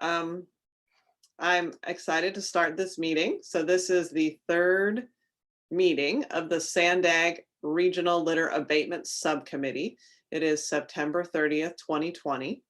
I'm excited to start this meeting. So this is the third meeting of the Sandag Regional Litter Abatement Subcommittee. It is September 30th, 2020.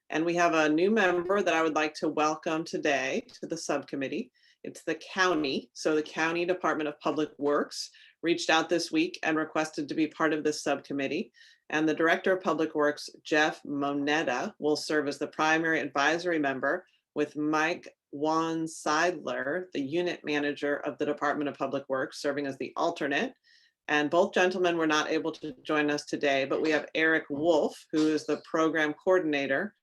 And we have a new member that I would like to welcome today to the subcommittee. It's the county. So the County Department of Public Works reached out this week and requested to be part of this subcommittee. And the Director of Public Works, Jeff Moneta, will serve as the primary advisory member, with Mike Juan Seidler, the unit manager of the Department of Public Works, serving as the alternate. And both gentlemen were not able to join us today, but we have Eric Wolf, who is the program coordinator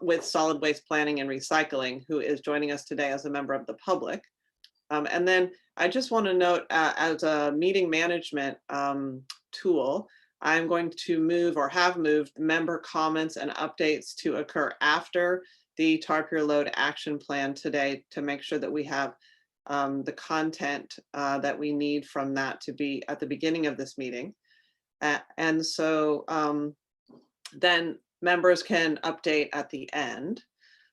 with solid waste planning and recycling, who is joining us today as a member of the public. And then I just want to note, as a meeting management tool, I'm going to move, or have moved, member comments and updates to occur after the Tarp Your Load action plan today, to make sure that we have the content that we need from that to be at the beginning of this meeting. And so then members can update at the end.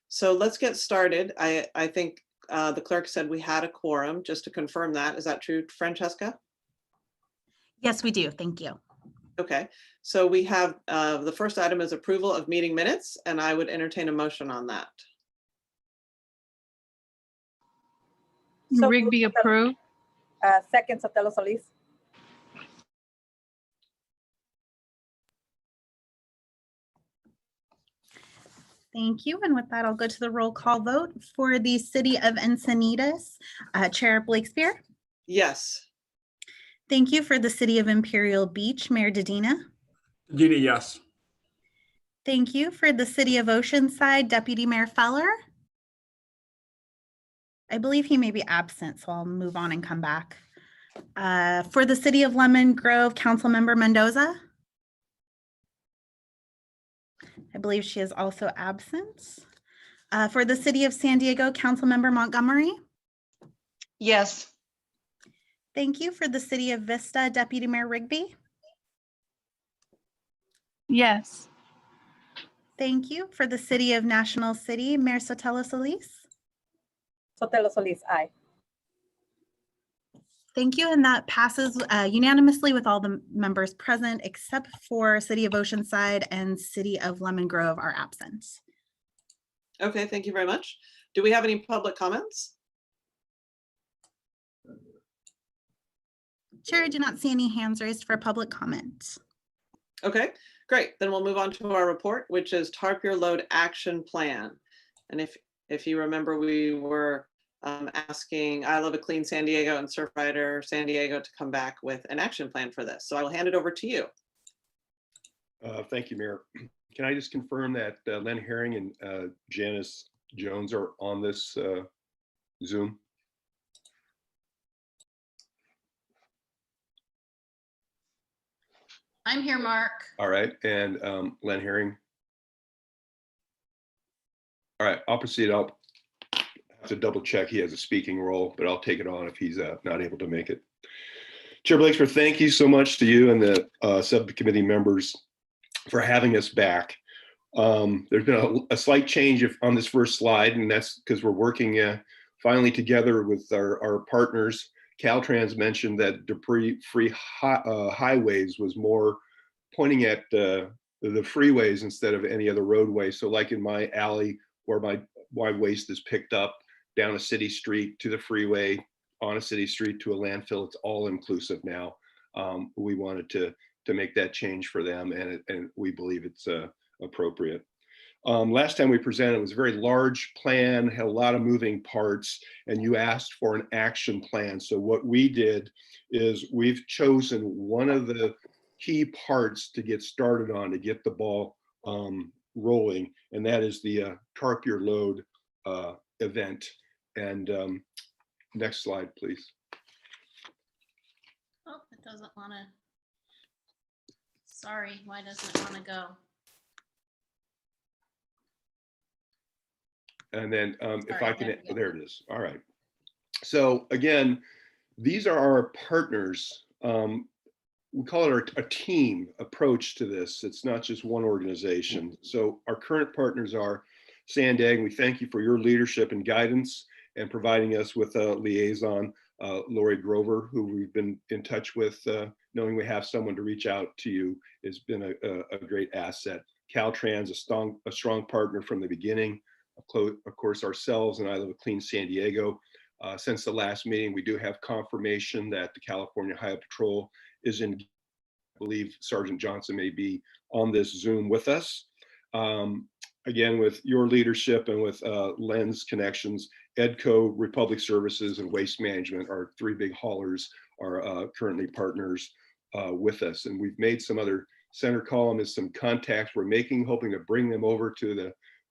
So let's get started. I think the clerk said we had a quorum. Just to confirm that, is that true, Francesca? Yes, we do. Thank you. Okay, so we have the first item is approval of meeting minutes, and I would entertain a motion on that. So Rigby approved. Second, Sotelo Solis. Thank you. And with that, I'll go to the roll call vote for the City of Encinitas. Chair Blakespear. Yes. Thank you. For the City of Imperial Beach, Mayor Dedina. Dedina, yes. Thank you. For the City of Oceanside, Deputy Mayor Feller. I believe he may be absent, so I'll move on and come back. For the City of Lemon Grove, Councilmember Mendoza. I believe she is also absent. For the City of San Diego, Councilmember Montgomery. Yes. Thank you. For the City of Vista, Deputy Mayor Rigby. Yes. Thank you. For the City of National City, Mayor Sotelo Solis. Sotelo Solis, aye. Thank you. And that passes unanimously with all the members present, except for City of Oceanside and City of Lemon Grove are absent. Okay, thank you very much. Do we have any public comments? Chair, I do not see any hands raised for public comment. Okay, great. Then we'll move on to our report, which is Tarp Your Load Action Plan. And if you remember, we were asking I Love a Clean San Diego and Surfrider San Diego to come back with an action plan for this. So I will hand it over to you. Thank you, Mayor. Can I just confirm that Len Herring and Janice Jones are on this Zoom? I'm here, Mark. All right, and Len Herring. All right, I'll proceed. I'll have to double check. He has a speaking role, but I'll take it on if he's not able to make it. Chair Blakespear, thank you so much to you and the subcommittee members for having us back. There's been a slight change on this first slide, and that's because we're working finally together with our partners. Caltrans mentioned that debris-free highways was more pointing at the freeways instead of any other roadway. So like in my alley where my waste is picked up down a city street to the freeway, on a city street to a landfill, it's all inclusive now. We wanted to make that change for them, and we believe it's appropriate. Last time we presented, it was a very large plan, had a lot of moving parts, and you asked for an action plan. So what we did is we've chosen one of the key parts to get started on, to get the ball rolling, and that is the Tarp Your Load event. And next slide, please. Oh, it doesn't want to. Sorry, why doesn't it want to go? And then if Sorry, I can, there we go. there it is. All right. So again, these are our partners. We call it a team approach to this. It's not just one organization. So our current partners are Sandag. We thank you for your leadership and guidance and providing us with a liaison, Lori Grover, who we've been in touch with, knowing we have someone to reach out to you has been a great asset. Caltrans, a strong partner from the beginning. Of course, ourselves and I Live a Clean San Diego. Since the last meeting, we do have confirmation that the California Highway Patrol is in, I believe Sergeant Johnson may be on this Zoom with us. Again, with your leadership and with Len's connections, EDCO, Republic Services, and Waste Management, our three big haulers, are currently partners with us. And we've made some other center column is some contacts we're making, hoping to bring them over to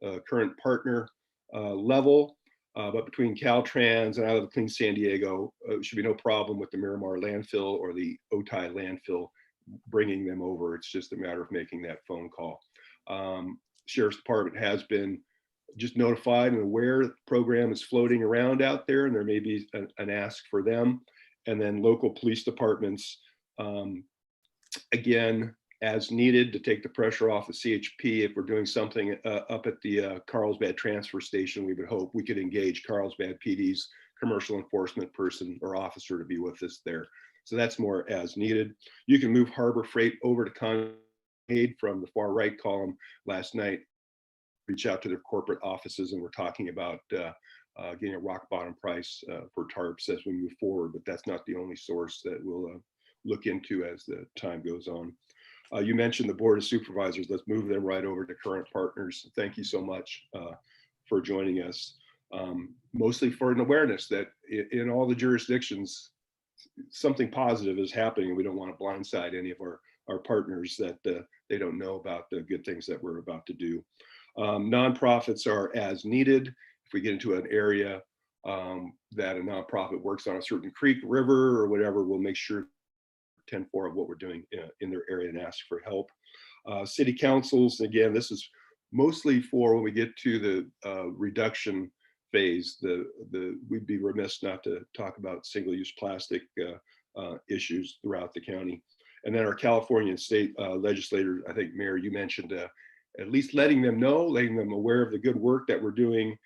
the current partner level. But between Caltrans and Out of the Clean San Diego, should be no problem with the Miramar landfill or the Otay landfill bringing them over. It's just a matter of making that phone call. Sheriff's Department has been just notified and aware the program is floating around out there, and there may be an ask for them. And then local police departments, again, as needed to take the pressure off the CHP. If we're doing something up at the Carlsbad transfer station, we would hope we could engage Carlsbad PD's commercial enforcement person or officer to be with us there. So that's more as needed. You can move Harbor Freight over to Con-Aid from the far right column. Last night, reach out to their corporate offices, and we're talking about getting a rock bottom price for Tarps as we move forward, but that's not the only source that we'll look into as the time goes on. You mentioned the Board of Supervisors. Let's move them right over to current partners. Thank you so much for joining us, mostly for an awareness that in all the jurisdictions, something positive is happening. We don't want to blindside any of our partners that they don't know about the good things that we're about to do. Nonprofits are as needed. If we get into an area that a nonprofit works on a certain creek, river, or whatever, we'll make sure 10-4 of what we're doing in their area and ask for help. City councils, again, this is mostly for when we get to the reduction phase. We'd be remiss not to talk about single-use plastic issues throughout the county. And then our California and state legislators, I think, Mayor, you mentioned at least letting them know, letting them aware of the good work that we're doing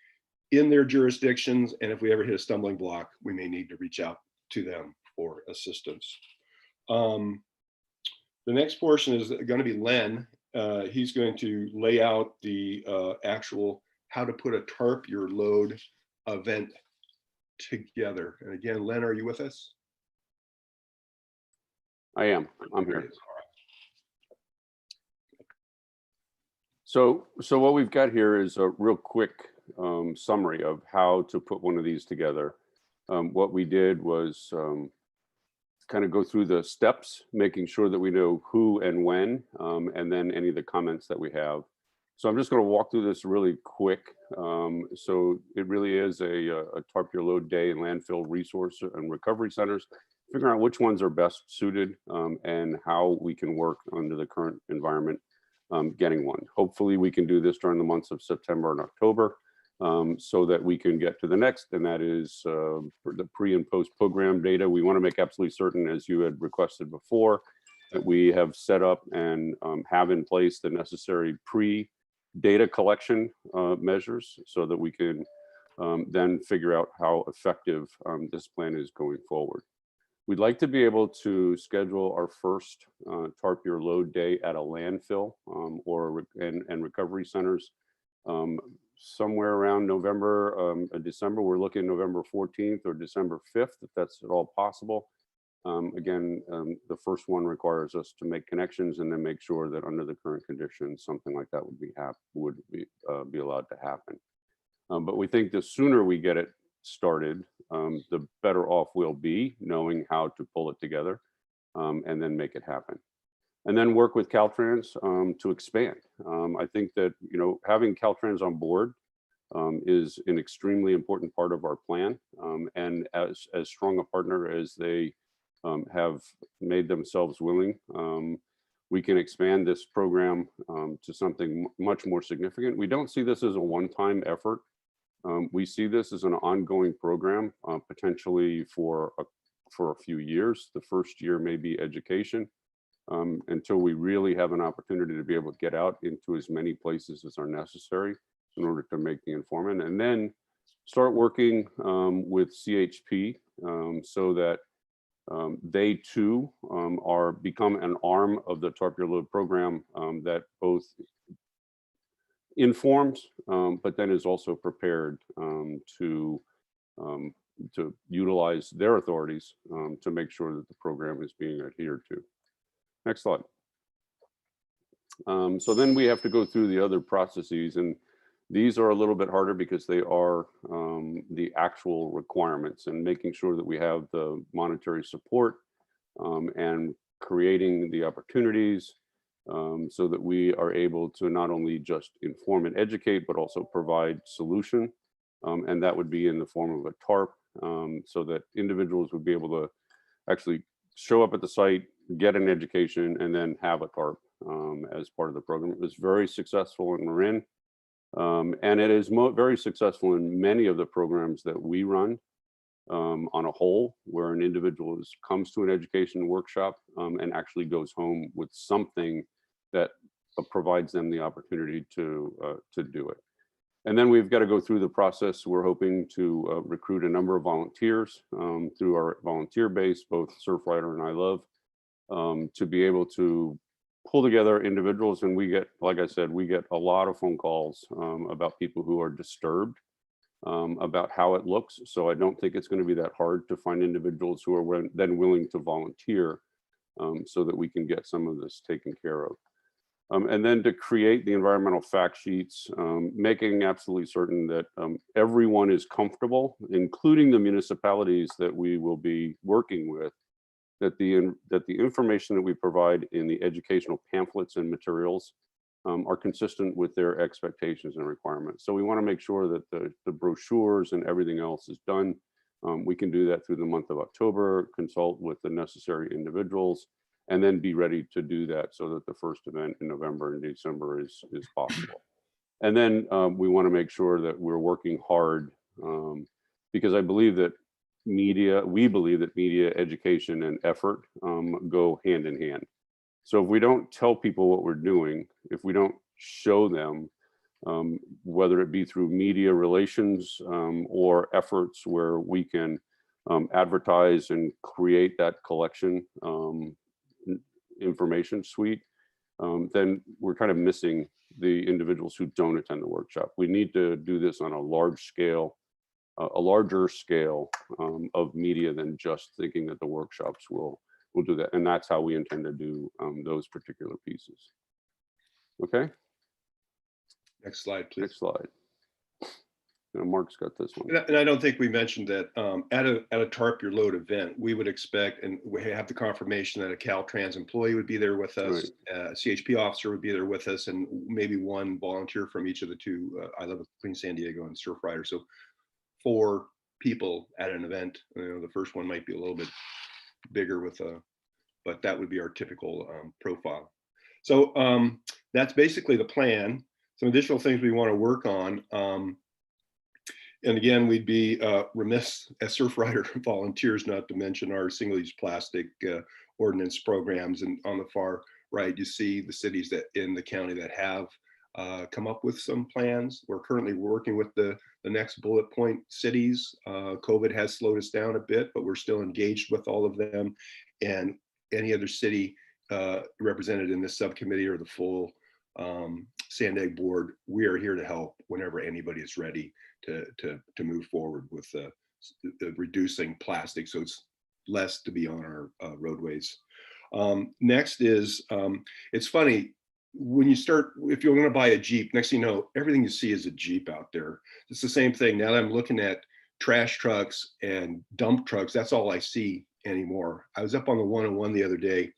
in their jurisdictions. And if we ever hit a stumbling block, we may need to reach out to them for assistance. The next portion is going to be Len. He's going to lay out the actual how to put a Tarp Your Load event together. And again, Len, are you with us? I am. I'm here. So what we've got here is a real quick summary of how to put one of these together. What we did was kind of go through the steps, making sure that we know who and when, and then any of the comments that we have. So I'm just going to walk through this really quick. So it really is a Tarp Your Load Day in landfill resource and recovery centers, figuring out which ones are best suited and how we can work under the current environment getting one. Hopefully we can do this during the months of September and October so that we can get to the next, and that is the pre and post program data. We want to make absolutely certain, as you had requested before, that we have set up and have in place the necessary pre-data collection measures so that we can then figure out how effective this plan is going forward. We'd like to be able to schedule our first Tarp Your Load Day at a landfill and recovery centers somewhere around November, December. We're looking November 14th or December 5th, if that's at all possible. Again, the first one requires us to make connections and then make sure that under the current conditions, something like that would be allowed to happen. But we think the sooner we get it started, the better off we'll be knowing how to pull it together and then make it happen. And then work with Caltrans to expand. I think that, you know, having Caltrans on board is an extremely important part of our plan. And as strong a partner as they have made themselves willing, we can expand this program to something much more significant. We don't see this as a one-time effort. We see this as an ongoing program, potentially for a few years. The first year may be education until we really have an opportunity to be able to get out into as many places as are necessary in order to make the informant, and then start working with CHP so that they too become an arm of the Tarp Your Load program that both informs, but then is also prepared to utilize their authorities to make sure that the program is being adhered to. Next slide. So then we have to go through the other processes, and these are a little bit harder because they are the actual requirements, and making sure that we have the monetary support and creating the opportunities so that we are able to not only just inform and educate, but also provide solution. And that would be in the form of a Tarp, so that individuals would be able to actually show up at the site, get an education, and then have a Tarp as part of the program. It was very successful in Marin, and it is very successful in many of the programs that we run on a whole, where an individual comes to an education workshop and actually goes home with something that provides them the opportunity to do it. And then we've got to go through the process. We're hoping to recruit a number of volunteers through our volunteer base, both Surfrider and I Love, to be able to pull together individuals. And we get, like I said, we get a lot of phone calls about people who are disturbed about how it looks. So I don't think it's going to be that hard to find individuals who are then willing to volunteer so that we can get some of this taken care of. And then to create the environmental fact sheets, making absolutely certain that everyone is comfortable, including the municipalities that we will be working with, that the information that we provide in the educational pamphlets and materials are consistent with their expectations and requirements. So we want to make sure that the brochures and everything else is done. We can do that through the month of October, consult with the necessary individuals, and then be ready to do that so that the first event in November and December is possible. And then we want to make sure that we're working hard because we believe that media education and effort go hand in hand. So if we don't tell people what we're doing, if we don't show them, whether it be through media relations or efforts where we can advertise and create that collection information suite, then we're kind of missing the individuals who don't attend the workshop. We need to do this on a larger scale of media than just thinking that the workshops will do that. And that's how we intend to do those particular pieces. Okay. Next slide, please. Next slide. Mark's got this one. And I don't think we mentioned that at a Tarp Your Load event, we would expect, and we have the confirmation that a Caltrans employee would be there with us, a CHP officer would be there with us, and maybe one volunteer from each of the two, I Love Clean San Diego and Surfrider. So 4 people at an event. The first one might be a little bit bigger but that would be our typical profile. So that's basically the plan. Some additional things we want to work on. And again, we'd be remiss as Surfrider volunteers not to mention our single-use plastic ordinance programs. And on the far right, you see the cities that in the county that have come up with some plans. We're currently working with the next bullet point cities. COVID has slowed us down a bit, but we're still engaged with all of them. And any other city represented in this subcommittee or the full Sandag board, we are here to help whenever anybody is ready to move forward with reducing plastic, so it's less to be on our roadways. Next is, it's funny, when you start, if you're going to buy a Jeep, next thing you know, everything you see is a Jeep out there. It's the same thing. Now that I'm looking at trash trucks and dump trucks, that's all I see anymore. I was up on the 101 the other day,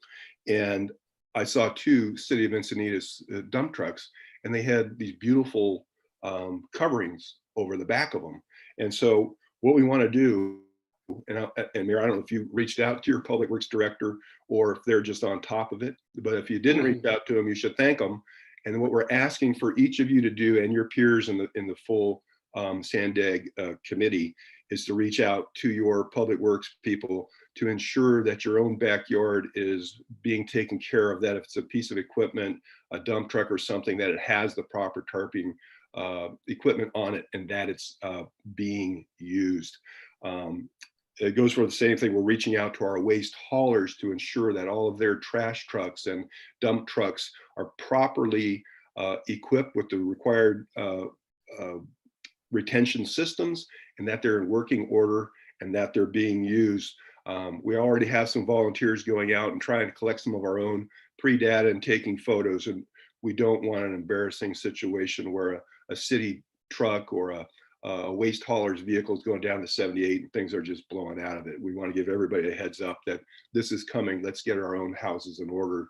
and I saw 2 City of Encinitas dump trucks, and they had these beautiful coverings over the back of them. And so what we want to do, and Mayor, I don't know if you reached out to your public works director or if they're just on top of it, but if you didn't reach out to them, you should thank them. And what we're asking for each of you to do, and your peers in the full Sandag committee, is to reach out to your public works people to ensure that your own backyard is being taken care of, that if it's a piece of equipment, a dump truck or something, that it has the proper tarping equipment on it and that it's being used. It goes for the same thing. We're reaching out to our waste haulers to ensure that all of their trash trucks and dump trucks are properly equipped with the required retention systems, and that they're in working order and that they're being used. We already have some volunteers going out and trying to collect some of our own pre-data and taking photos, and we don't want an embarrassing situation where a city truck or a waste hauler's vehicle is going down to 78 and things are just blowing out of it. We want to give everybody a heads up that this is coming. Let's get our own houses in order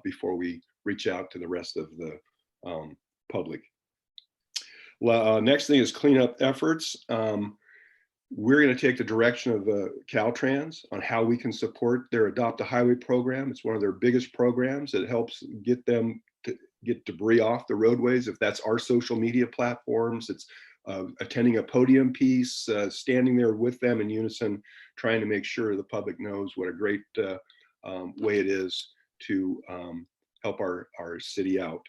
before we reach out to the rest of the public. Next thing is cleanup efforts. We're going to take the direction of Caltrans on how we can support their Adopt a Highway program. It's one of their biggest programs that helps get them to get debris off the roadways. If that's our social media platforms, it's attending a podium piece, standing there with them in unison, trying to make sure the public knows what a great way it is to help our city out.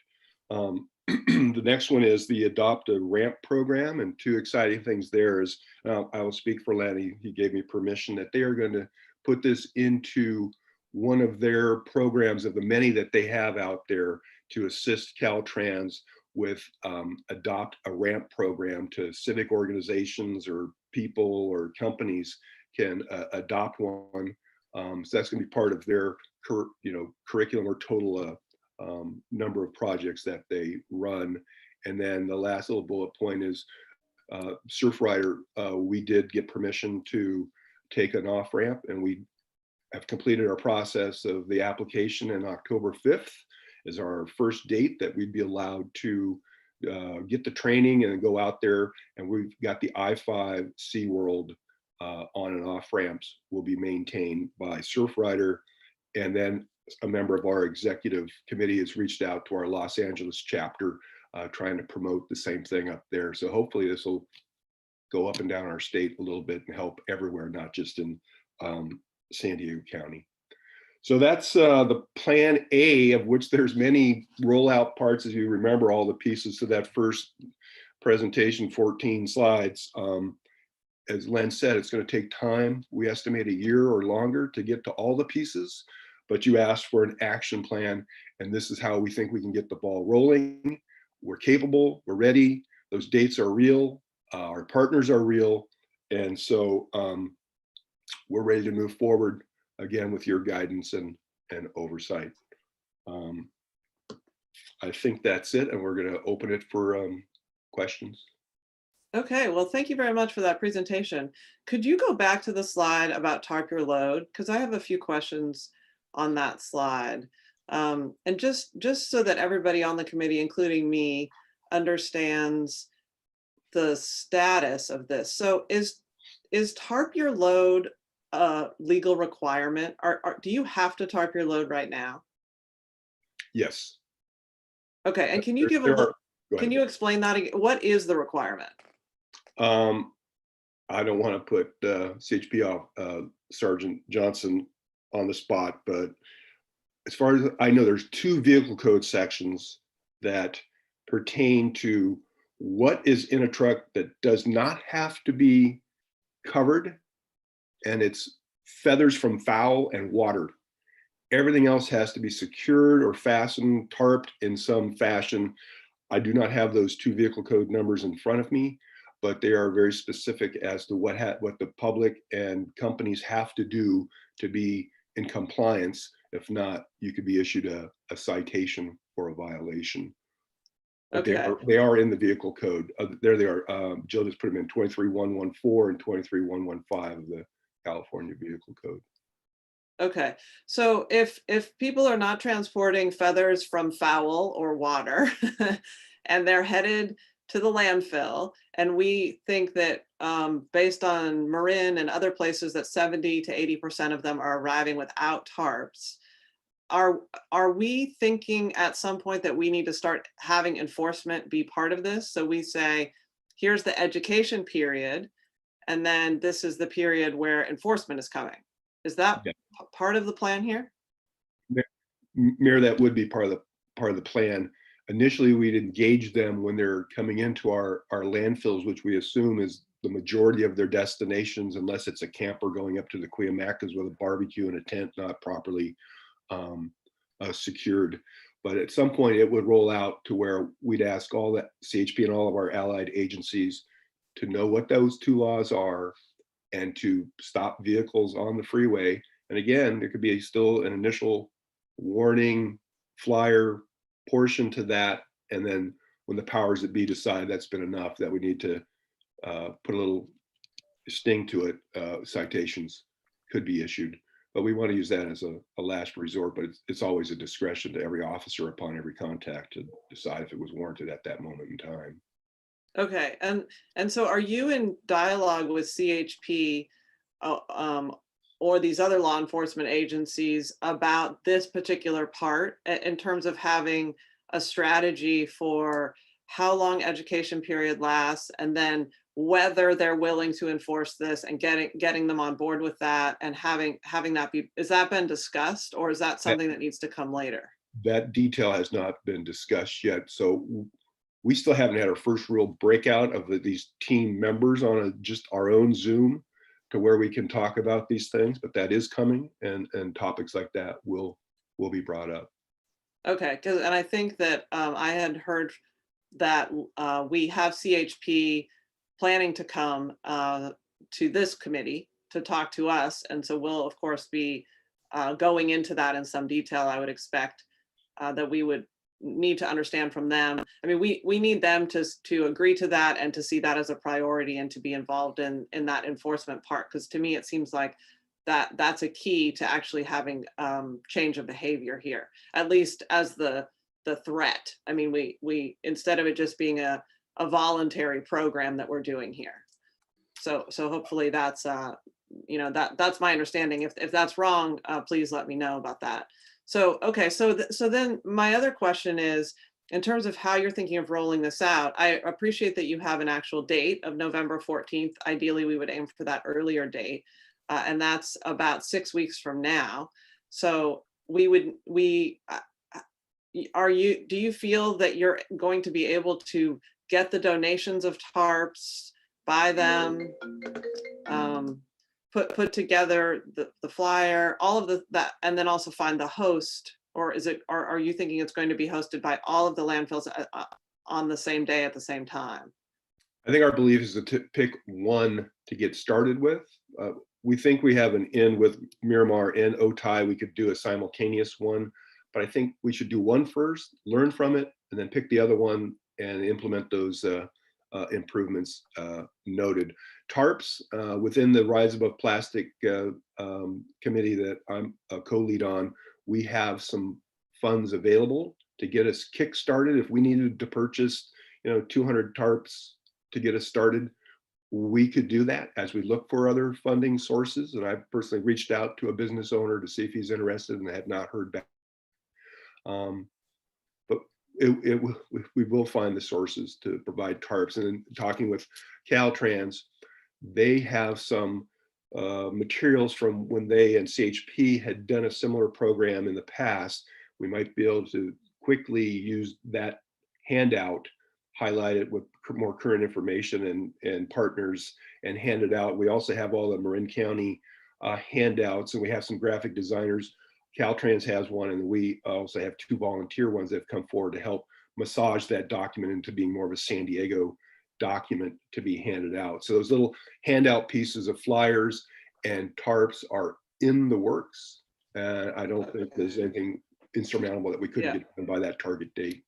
The next one is the Adopt a Ramp program, and two exciting things there is, I will speak for Lanny, he gave me permission that they are going to put this into one of their programs of the many that they have out there to assist Caltrans with Adopt a Ramp program to civic organizations or people or companies can adopt one. So that's going to be part of their curriculum or total number of projects that they run. And then the last little bullet point is Surfrider. We did get permission to take an off ramp, and we have completed our process of the application, and October 5th is our first date that we'd be allowed to get the training and go out there. And we've got the I-5 SeaWorld on and off ramps will be maintained by Surfrider. And then a member of our executive committee has reached out to our Los Angeles chapter, trying to promote the same thing up there. So hopefully this will go up and down our state a little bit and help everywhere, not just in San Diego County. So that's the plan A, of which there's many rollout parts, as you remember all the pieces to that first presentation, 14 slides. As Len said, it's going to take time. We estimate a year or longer to get to all the pieces, but you asked for an action plan, and this is how we think we can get the ball rolling. We're capable, we're ready, those dates are real, our partners are real, and so we're ready to move forward again with your guidance and oversight. I think that's it, and we're going to open it for questions. Okay, well, thank you very much for that presentation. Could you go back to the slide about Tarp Your Load? Because I have a few questions on that slide. And just so that everybody on the committee, including me, understands the status of this. So is Tarp Your Load a legal requirement? Do you have to tarp your load right now? Yes. Okay, and can you give a look? Can you explain that again? What is the requirement? I don't want to put CHP Sergeant Johnson on the spot, but as far as I know, there's 2 vehicle code sections that pertain to what is in a truck that does not have to be covered, and it's feathers from foul and water. Everything else has to be secured or fastened, tarped in some fashion. I do not have those 2 vehicle code numbers in front of me, but they are very specific as to what the public and companies have to do to be in compliance. If not, you could be issued a citation for a violation. But Okay. they are in the vehicle code. There they are. Jill just put them in 23114 and 23115 of the California Vehicle Code. Okay, so if people are not transporting feathers from foul or water and they're headed to the landfill, and we think that based on Marin and other places that 70 to 80% of them are arriving without tarps, are we thinking at some point that we need to start having enforcement be part of this? So we say, here's the education period, And then this is the period where enforcement is coming. Is that Yeah. part of the plan here? Mayor, that would be part of the plan. Initially, we'd engage them when they're coming into our landfills, which we assume is the majority of their destinations, unless it's a camper going up to the Cuyamacas with a barbecue and a tent not properly secured. But at some point, it would roll out to where we'd ask all that CHP and all of our allied agencies to know what those two laws are and to stop vehicles on the freeway. And again, there could be still an initial warning flyer portion to that. And then when the powers that be decide that's been enough, that we need to put a little sting to it, citations could be issued. But we want to use that as a last resort, but it's always a discretion to every officer upon every contact to decide if it was warranted at that moment in time. Okay, and so are you in dialogue with CHP or these other law enforcement agencies about this particular part in terms of having a strategy for how long education period lasts, and then whether they're willing to enforce this and getting them on board with that, and having that be, has that been discussed, or is that something that needs to come later? That detail has not been discussed yet. So we still haven't had our first real breakout of these team members on just our own Zoom to where we can talk about these things, but that is coming, and topics like that will be brought up. Okay, and I think that I had heard that we have CHP planning to come to this committee to talk to us, and so we'll of course be going into that in some detail. I would expect that we would need to understand from them. I mean, we need them to agree to that and to see that as a priority and to be involved in that enforcement part, because to me it seems like that's a key to actually having change of behavior here, at least as the threat. I mean, we instead of it just being a voluntary program that we're doing here. So hopefully that's that's my understanding. If that's wrong, please let me know about that. So okay, so then my other question is, in terms of how you're thinking of rolling this out, I appreciate that you have an actual date of November 14th. Ideally, we would aim for that earlier date. And that's about 6 weeks from now. So do you feel that you're going to be able to get the donations of tarps, buy them, put together the flyer, all of that, and then also find the host? Or are you thinking it's going to be hosted by all of the landfills on the same day at the same time? I think our belief is to pick one to get started with. We think we have an in with Miramar and Otay. We could do a simultaneous one, but I think we should do one first, learn from it, and then pick the other one and implement those improvements noted. Tarps, within the Rise Above Plastic committee that I'm a co-lead on, we have some funds available to get us kick-started. If we needed to purchase 200 tarps to get us started, we could do that as we look for other funding sources. And I've personally reached out to a business owner to see if he's interested, and I have not heard back. But we will find the sources to provide tarps. And in talking with Caltrans, they have some materials from when they and CHP had done a similar program in the past. We might be able to quickly use that handout, highlight it with more current information and partners, and hand it out. We also have all the Marin County handouts, and we have some graphic designers. Caltrans has one, and we also have 2 volunteer ones that have come forward to help massage that document into being more of a San Diego document to be handed out. So those little handout pieces of flyers and tarps are in the works. I don't think there's anything insurmountable that we couldn't get done by that target date.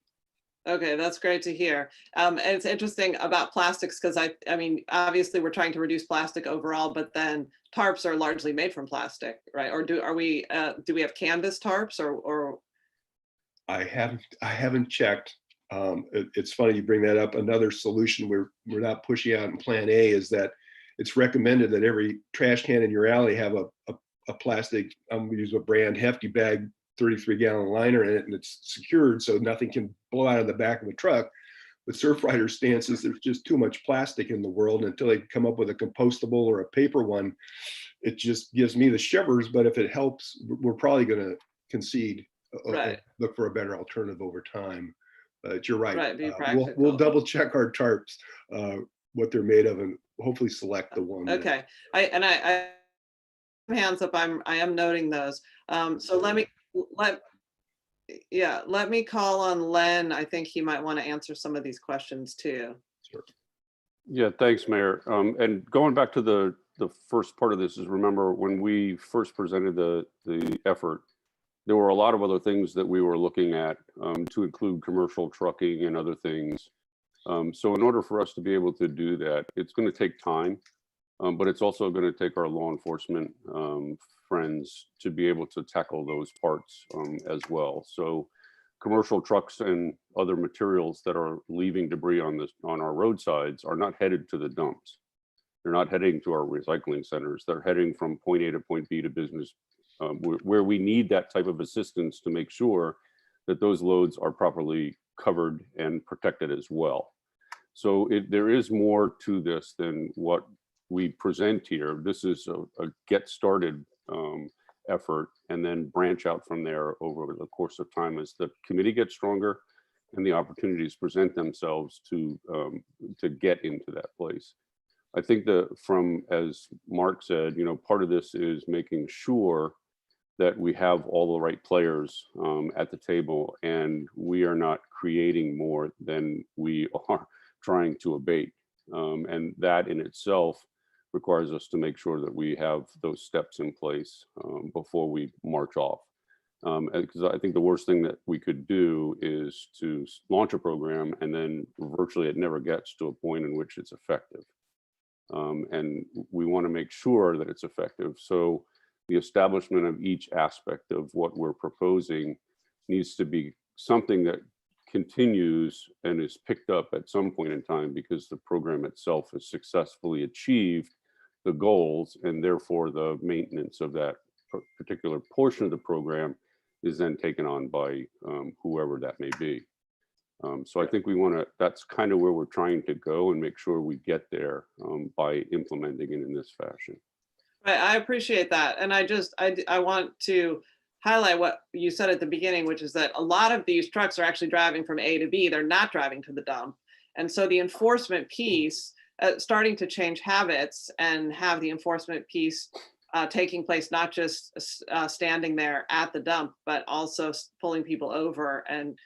Okay, that's great to hear. And it's interesting about plastics, because I mean, obviously we're trying to reduce plastic overall, but then tarps are largely made from plastic, right? Or do we have canvas tarps or? I haven't checked. It's funny you bring that up. Another solution we're not pushing out in Plan A is that it's recommended that every trash can in your alley have a plastic, I'm gonna use a brand, Hefty bag, 33-gallon liner in it, and it's secured so nothing can blow out of the back of the truck. with Surfrider stances, there's just too much plastic in the world. Until they come up with a compostable or a paper one, it just gives me the shivers. But if it helps, we're probably going to concede, Right. look for a better alternative over time. But you're right. Right, be We'll practical. double check our tarps, what they're made of, and hopefully select the one. that- Okay, I hands up, I am noting those. So let me call on Len. I think he might want to answer some of these questions too. Sure. Yeah, thanks, Mayor. And going back to the first part of this is, remember when we first presented the effort, there were a lot of other things that we were looking at, to include commercial trucking and other things. So in order for us to be able to do that, it's going to take time, but it's also going to take our law enforcement friends to be able to tackle those parts as well. So commercial trucks and other materials that are leaving debris on our roadsides are not headed to the dumps. They're not heading to our recycling centers. They're heading from point A to point B to business, where we need that type of assistance to make sure that those loads are properly covered and protected as well. So there is more to this than what we present here. This is a get started effort, and then branch out from there over the course of time as the committee gets stronger and the opportunities present themselves to get into that place. I think as Mark said, part of this is making sure that we have all the right players at the table, and we are not creating more than we are trying to abate. And that in itself requires us to make sure that we have those steps in place before we march off. Because I think the worst thing that we could do is to launch a program and then virtually it never gets to a point in which it's effective. And we want to make sure that it's effective. So the establishment of each aspect of what we're proposing needs to be something that continues and is picked up at some point in time, because the program itself has successfully achieved the goals, and therefore the maintenance of that particular portion of the program is then taken on by whoever that may be. So I think that's kind of where we're trying to go and make sure we get there by implementing it in this fashion. Right, I appreciate that. And I want to highlight what you said at the beginning, which is that a lot of these trucks are actually driving from A to B. They're not driving to the dump. And so the enforcement piece, starting to change habits and have the enforcement piece taking place, not just standing there at the dump, but also pulling people over and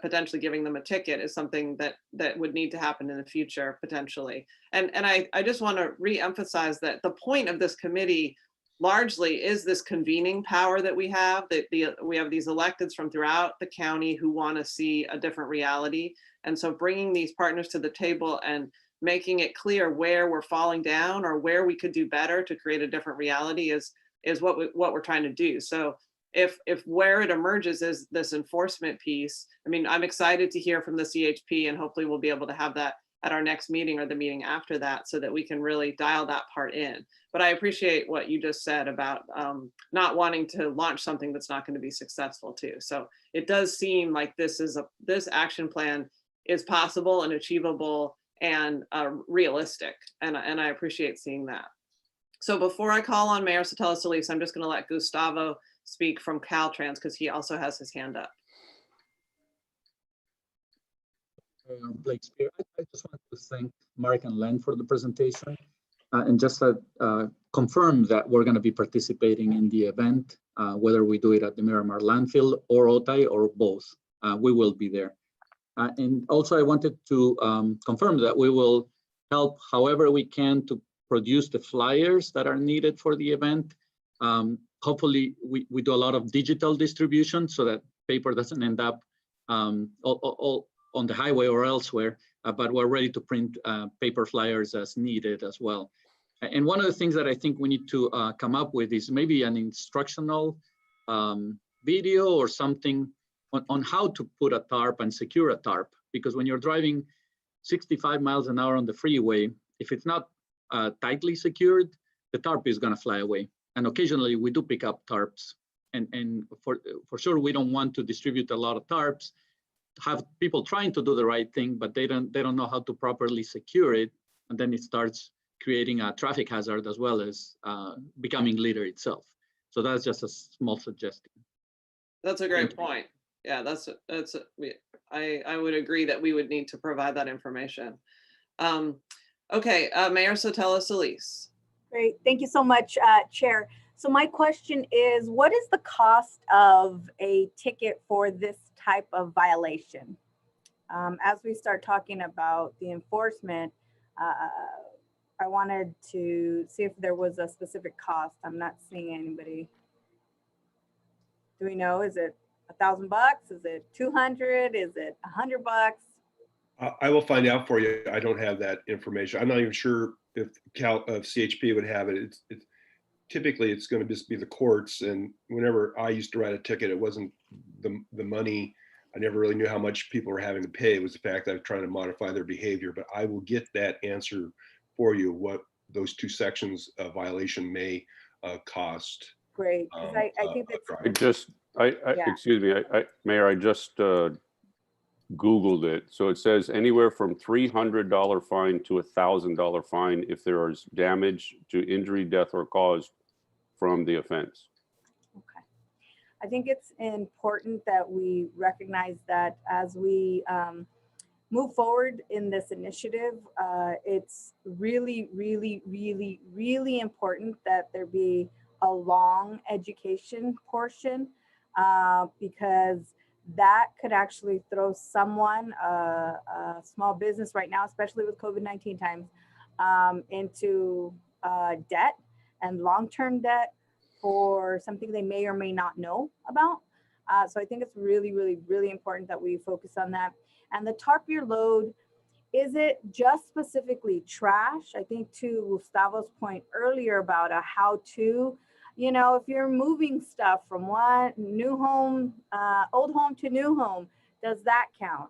potentially giving them a ticket, is something that would need to happen in the future potentially. And I just want to re-emphasize that the point of this committee largely is this convening power that we have, that we have these electeds from throughout the county who want to see a different reality. And so bringing these partners to the table and making it clear where we're falling down or where we could do better to create a different reality is what we're trying to do. So if where it emerges is this enforcement piece, I mean, I'm excited to hear from the CHP, and hopefully we'll be able to have that at our next meeting or the meeting after that, so that we can really dial that part in. But I appreciate what you just said about not wanting to launch something that's not going to be successful too. So it does seem like this action plan is possible and achievable and realistic, and I appreciate seeing that. So before I call on Mayor Sotelo Solis, I'm just going to let Gustavo speak from Caltrans, because he also has his hand up. Blake Spear. I just want to thank Mark and Len for the presentation, and just confirm that we're going to be participating in the event, whether we do it at the Miramar landfill or Otay or both. We will be there. And also I wanted to confirm that we will help however we can to produce the flyers that are needed for the event. Hopefully we do a lot of digital distribution so that paper doesn't end up all on the highway or elsewhere, but we're ready to print paper flyers as needed as well. And one of the things that I think we need to come up with is maybe an instructional video or something on how to put a tarp and secure a tarp, because when you're driving 65 miles an hour on the freeway, if it's not tightly secured, the tarp is going to fly away. And occasionally we do pick up tarps, and for sure we don't want to distribute a lot of tarps have people trying to do the right thing, but they don't know how to properly secure it, and then it starts creating a traffic hazard as well as becoming litter itself. So that's just a small suggestion. That's a great point. Yeah, I would agree that we would need to provide that information. Okay, Mayor Sotelo Solis. Great, thank you so much, Chair. So my question is, what is the cost of a ticket for this type of violation? As we start talking about the enforcement, I wanted to see if there was a specific cost. I'm not seeing anybody. Do we know? Is it $1,000? Is it 200? Is it $100? I will find out for you. I don't have that information. I'm not even sure if CHP would have it. It's typically it's going to just be the courts. And whenever I used to write a ticket, it wasn't the money. I never really knew how much people were having to pay. It was the fact that I was trying to modify their behavior. But I will get that answer for you, what those two sections of violation may cost. Great, because I think that's Excuse me, Mayor, I just Googled it. So it says anywhere from $300 fine to $1,000 fine if there is damage to injury, death, or cause from the offense. okay. I think it's important that we recognize that as we move forward in this initiative, it's really, really, really, really important that there be a long education portion because that could actually throw someone, a small business right now, especially with COVID-19 times, into debt and long-term debt for something they may or may not know about. So I think it's really, really, really important that we focus on that. And the Tarp Your Load, is it just specifically trash? I think to Gustavo's point earlier about a how-to, you know, if you're moving stuff from one new home, old home to new home, does that count?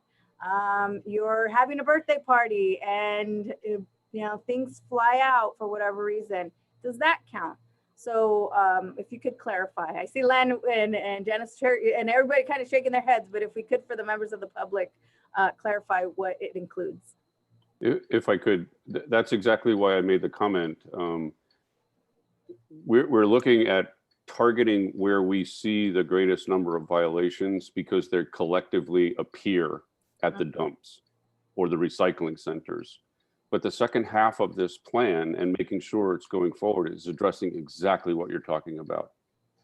You're having a birthday party and, you know, things fly out for whatever reason, does that count? So if you could clarify, I see Len and Janice and everybody kind of shaking their heads, but if we could, for the members of the public, clarify what it includes. If I could, that's exactly why I made the comment. We're looking at targeting where we see the greatest number of violations because they collectively appear at the dumps or the recycling centers. But the second half of this plan and making sure it's going forward is addressing exactly what you're talking about,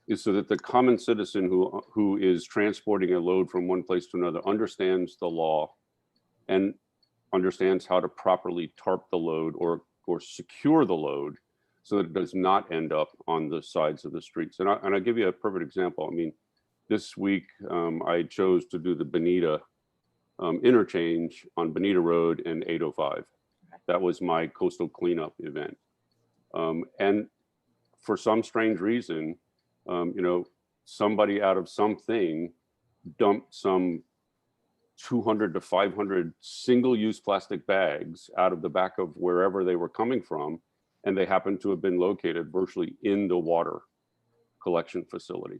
is so that the common citizen who is transporting a load from one place to another understands the law and understands how to properly tarp the load or secure the load so that it does not end up on the sides of the streets. And I'll give you a perfect example. I mean, this week I chose to do the Bonita interchange on Bonita Road and 805. That was my coastal cleanup event. And for some strange reason, you know, somebody out of something dumped some 200 to 500 single-use plastic bags out of the back of wherever they were coming from, and they happened to have been located virtually in the water collection facility.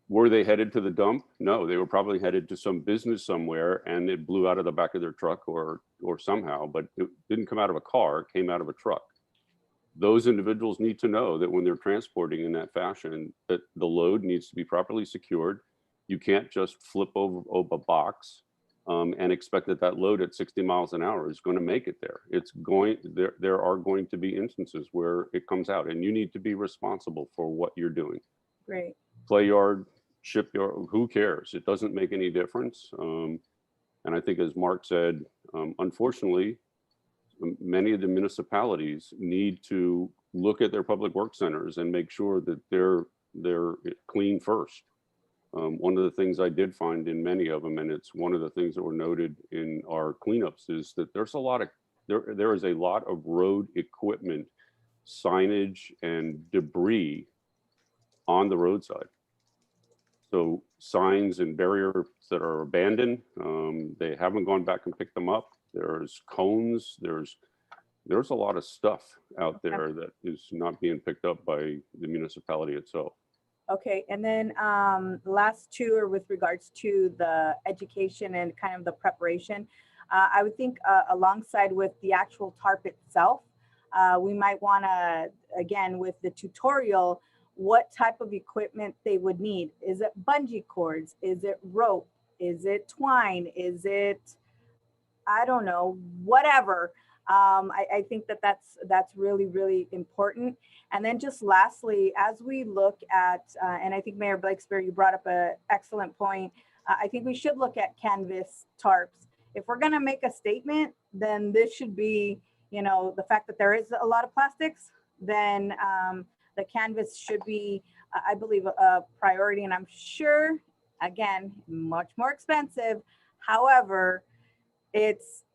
Were they headed to the dump? No, they were probably headed to some business somewhere, and it blew out of the back of their truck or somehow, but it didn't come out of a car, it came out of a truck. Those individuals need to know that when they're transporting in that fashion, that the load needs to be properly secured. You can't just flip over a box and expect that load at 60 miles an hour is going to make it there. There are going to be instances where it comes out, and you need to be responsible for what you're doing. Great. Play yard, shipyard, who cares? It doesn't make any difference. And I think, as Mark said, unfortunately, many of the municipalities need to look at their public works centers and make sure that they're clean first. One of the things I did find in many of them, and it's one of the things that were noted in our cleanups, is that there is a lot of road equipment, signage, and debris on the roadside. So signs and barriers that are abandoned, they haven't gone back and picked them up. There's cones, there's a lot of stuff out there that is not being picked up by the municipality itself. Okay, and then last two are with regards to the education and kind of the preparation. I would think alongside with the actual TARP itself, we might want to, again, with the tutorial, what type of equipment they would need. Is it bungee cords? Is it rope? Is it twine? Is it, I don't know, whatever. I think that that's really, really important. And then just lastly, as we look at, and I think Mayor Blakespeare, you brought up an excellent point. I think we should look at canvas tarps. If we're gonna make a statement, then this should be, you know, the fact that there is a lot of plastics, then the canvas should be, I believe, a priority. And I'm sure, again, much more expensive. However,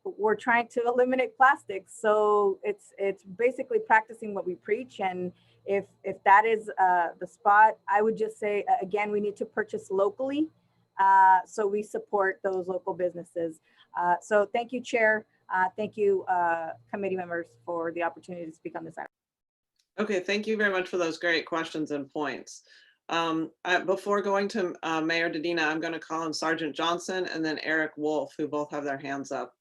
we're trying to eliminate plastics, so it's basically practicing what we preach. And if that is the spot, I would just say, again, we need to purchase locally, so we support those local businesses. So thank you, Chair. Thank you, committee members, for the opportunity to speak on this item. Okay, thank you very much for those great questions and points. Before going to Mayor Dedina, I'm going to call on Sergeant Johnson and then Eric Wolf, who both have their hands up.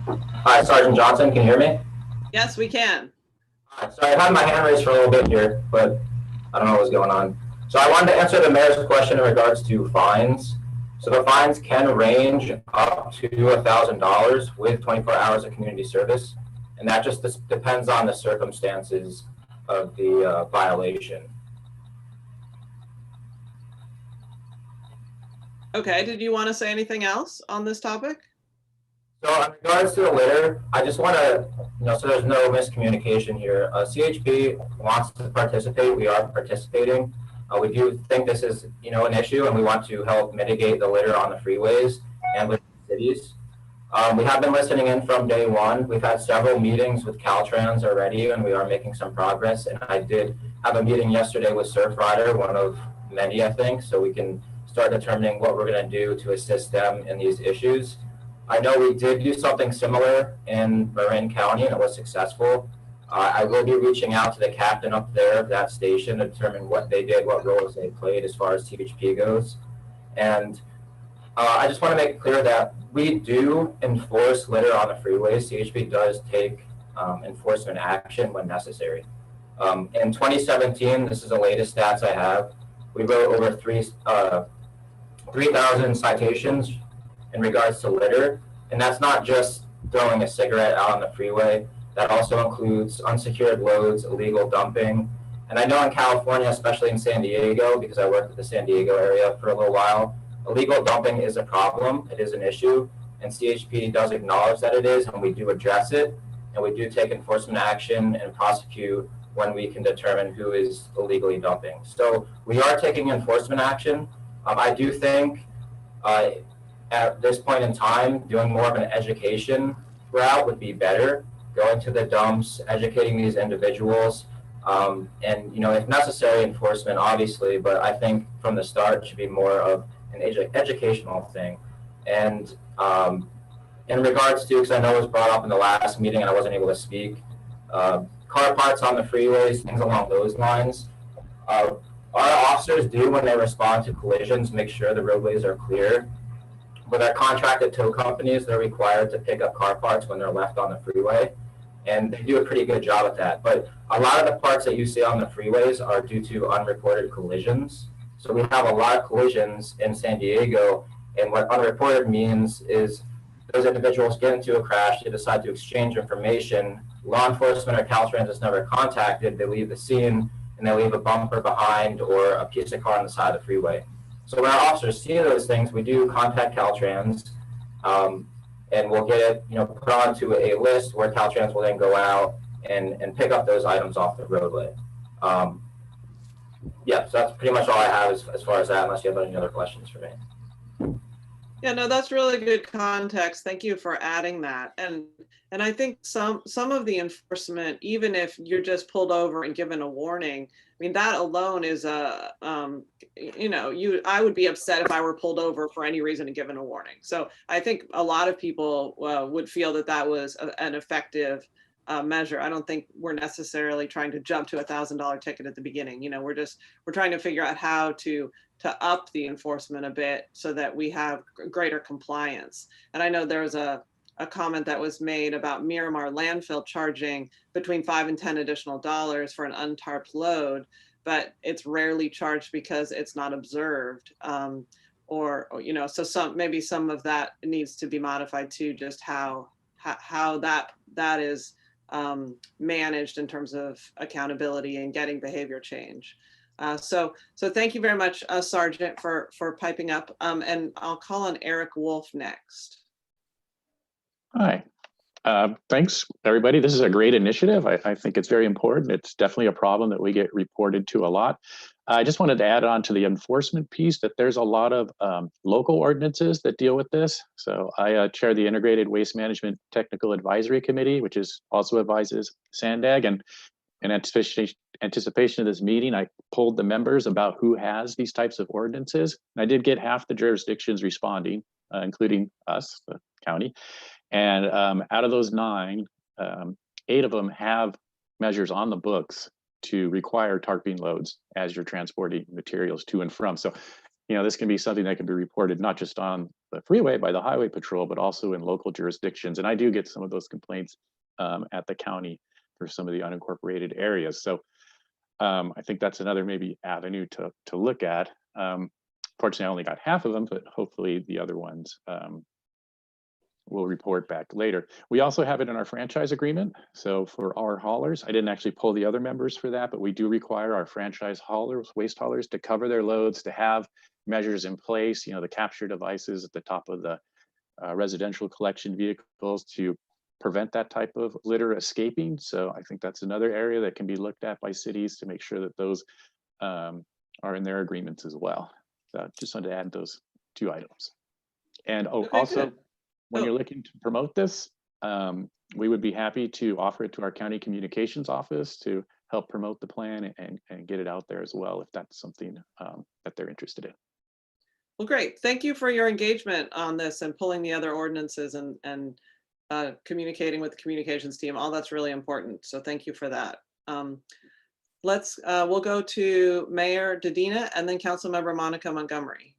Hi, Sergeant Johnson, can you hear me? Yes, we can. Sorry, I had my hand raised for a little bit here, but I don't know what's going on. So I wanted to answer the mayor's question in regards to fines. So the fines can range up to $1,000 with 24 hours of community service. And that just depends on the circumstances of the violation. Okay, did you want to say anything else on this topic? So in regards to the litter, I just want to, so there's no miscommunication here. CHP wants to participate. We are participating. We do think this is, an issue, and we want to help mitigate the litter on the freeways and with cities. We have been listening in from day one. We've had several meetings with Caltrans already, and we are making some progress. And I did have a meeting yesterday with Surfrider, one of many, I think, so we can start determining what we're going to do to assist them in these issues. I know we did do something similar in Marin County, and it was successful. I will be reaching out to the captain up there of that station to determine what they did, what roles they played as far as THP goes. And I just want to make it clear that we do enforce litter on the freeways. CHP does take enforcement action when necessary. In 2017, this is the latest stats I have, we wrote over 3,000 citations in regards to litter. And that's not just throwing a cigarette out on the freeway. That also includes unsecured loads, illegal dumping. And I know in California, especially in San Diego, because I worked at the San Diego area for a little while, illegal dumping is a problem. It is an issue. And CHP does acknowledge that it is, and we do address it. And we do take enforcement action and prosecute when we can determine who is illegally dumping. So we are taking enforcement action. I do think at this point in time, doing more of an education route would be better. Going to the dumps, educating these individuals, and if necessary, enforcement, obviously. But I think from the start, it should be more of an educational thing. And in regards to, because I know it was brought up in the last meeting and I wasn't able to speak, car parts on the freeways, things along those lines. Our officers do, when they respond to collisions, make sure the roadways are clear. With our contracted tow companies, they're required to pick up car parts when they're left on the freeway. And they do a pretty good job at that. But a lot of the parts that you see on the freeways are due to unreported collisions. So we have a lot of collisions in San Diego. And what unreported means is those individuals get into a crash, they decide to exchange information. Law enforcement or Caltrans is never contacted. They leave the scene and they leave a bumper behind or a piece of car on the side of the freeway. So when our officers see those things, we do contact Caltrans. And we'll get it, put onto a list where Caltrans will then go out and pick up those items off the roadway. Yeah, so that's pretty much all I have as far as that, unless you have any other questions for me. Yeah, no, that's really good context. Thank you for adding that. And I think some of the enforcement, even if you're just pulled over and given a warning, I mean, that alone is I would be upset if I were pulled over for any reason and given a warning. So I think a lot of people would feel that that was an effective measure. I don't think we're necessarily trying to jump to $1,000 ticket at the beginning. You know, we're trying to figure out how to up the enforcement a bit so that we have greater compliance. And I know there was a comment that was made about Miramar landfill charging between $5 and $10 additional for an untarped load, but it's rarely charged because it's not observed. Or you know, so maybe some of that needs to be modified to just how that is managed in terms of accountability and getting behavior change. So thank you very much, Sergeant, for piping up. And I'll call on Eric Wolf next. Hi, thanks everybody. This is a great initiative. I think it's very important. It's definitely a problem that we get reported to a lot. I just wanted to add on to the enforcement piece that there's a lot of local ordinances that deal with this. So I chair the Integrated Waste Management Technical Advisory Committee, which also advises SANDAG. And in anticipation of this meeting, I polled the members about who has these types of ordinances. And I did get half the jurisdictions responding, including us, the county. And out of those 9, 8 of them have measures on the books to require tarping loads as you're transporting materials to and from. So, you know, this can be something that can be reported not just on the freeway by the highway patrol, but also in local jurisdictions. And I do get some of those complaints at the county for some of the unincorporated areas. So I think that's another maybe avenue to look at. Fortunately, I only got half of them, but hopefully the other ones we'll report back later. We also have it in our franchise agreement. So for our haulers, I didn't actually pull the other members for that, but we do require our franchise haulers, waste haulers, to cover their loads, to have measures in place, you know, the capture devices at the top of the residential collection vehicles to prevent that type of litter escaping. So I think that's another area that can be looked at by cities to make sure that those are in their agreements as well. So just wanted to add those 2 items. And also, when you're looking to promote this, we would be happy to offer it to our county communications office to help promote the plan and get it out there as well, if that's something that they're interested in. Well, great. Thank you for your engagement on this and pulling the other ordinances and communicating with the communications team. All that's really important. So thank you for that. We'll go to Mayor Dedina and then Councilmember Monica Montgomery.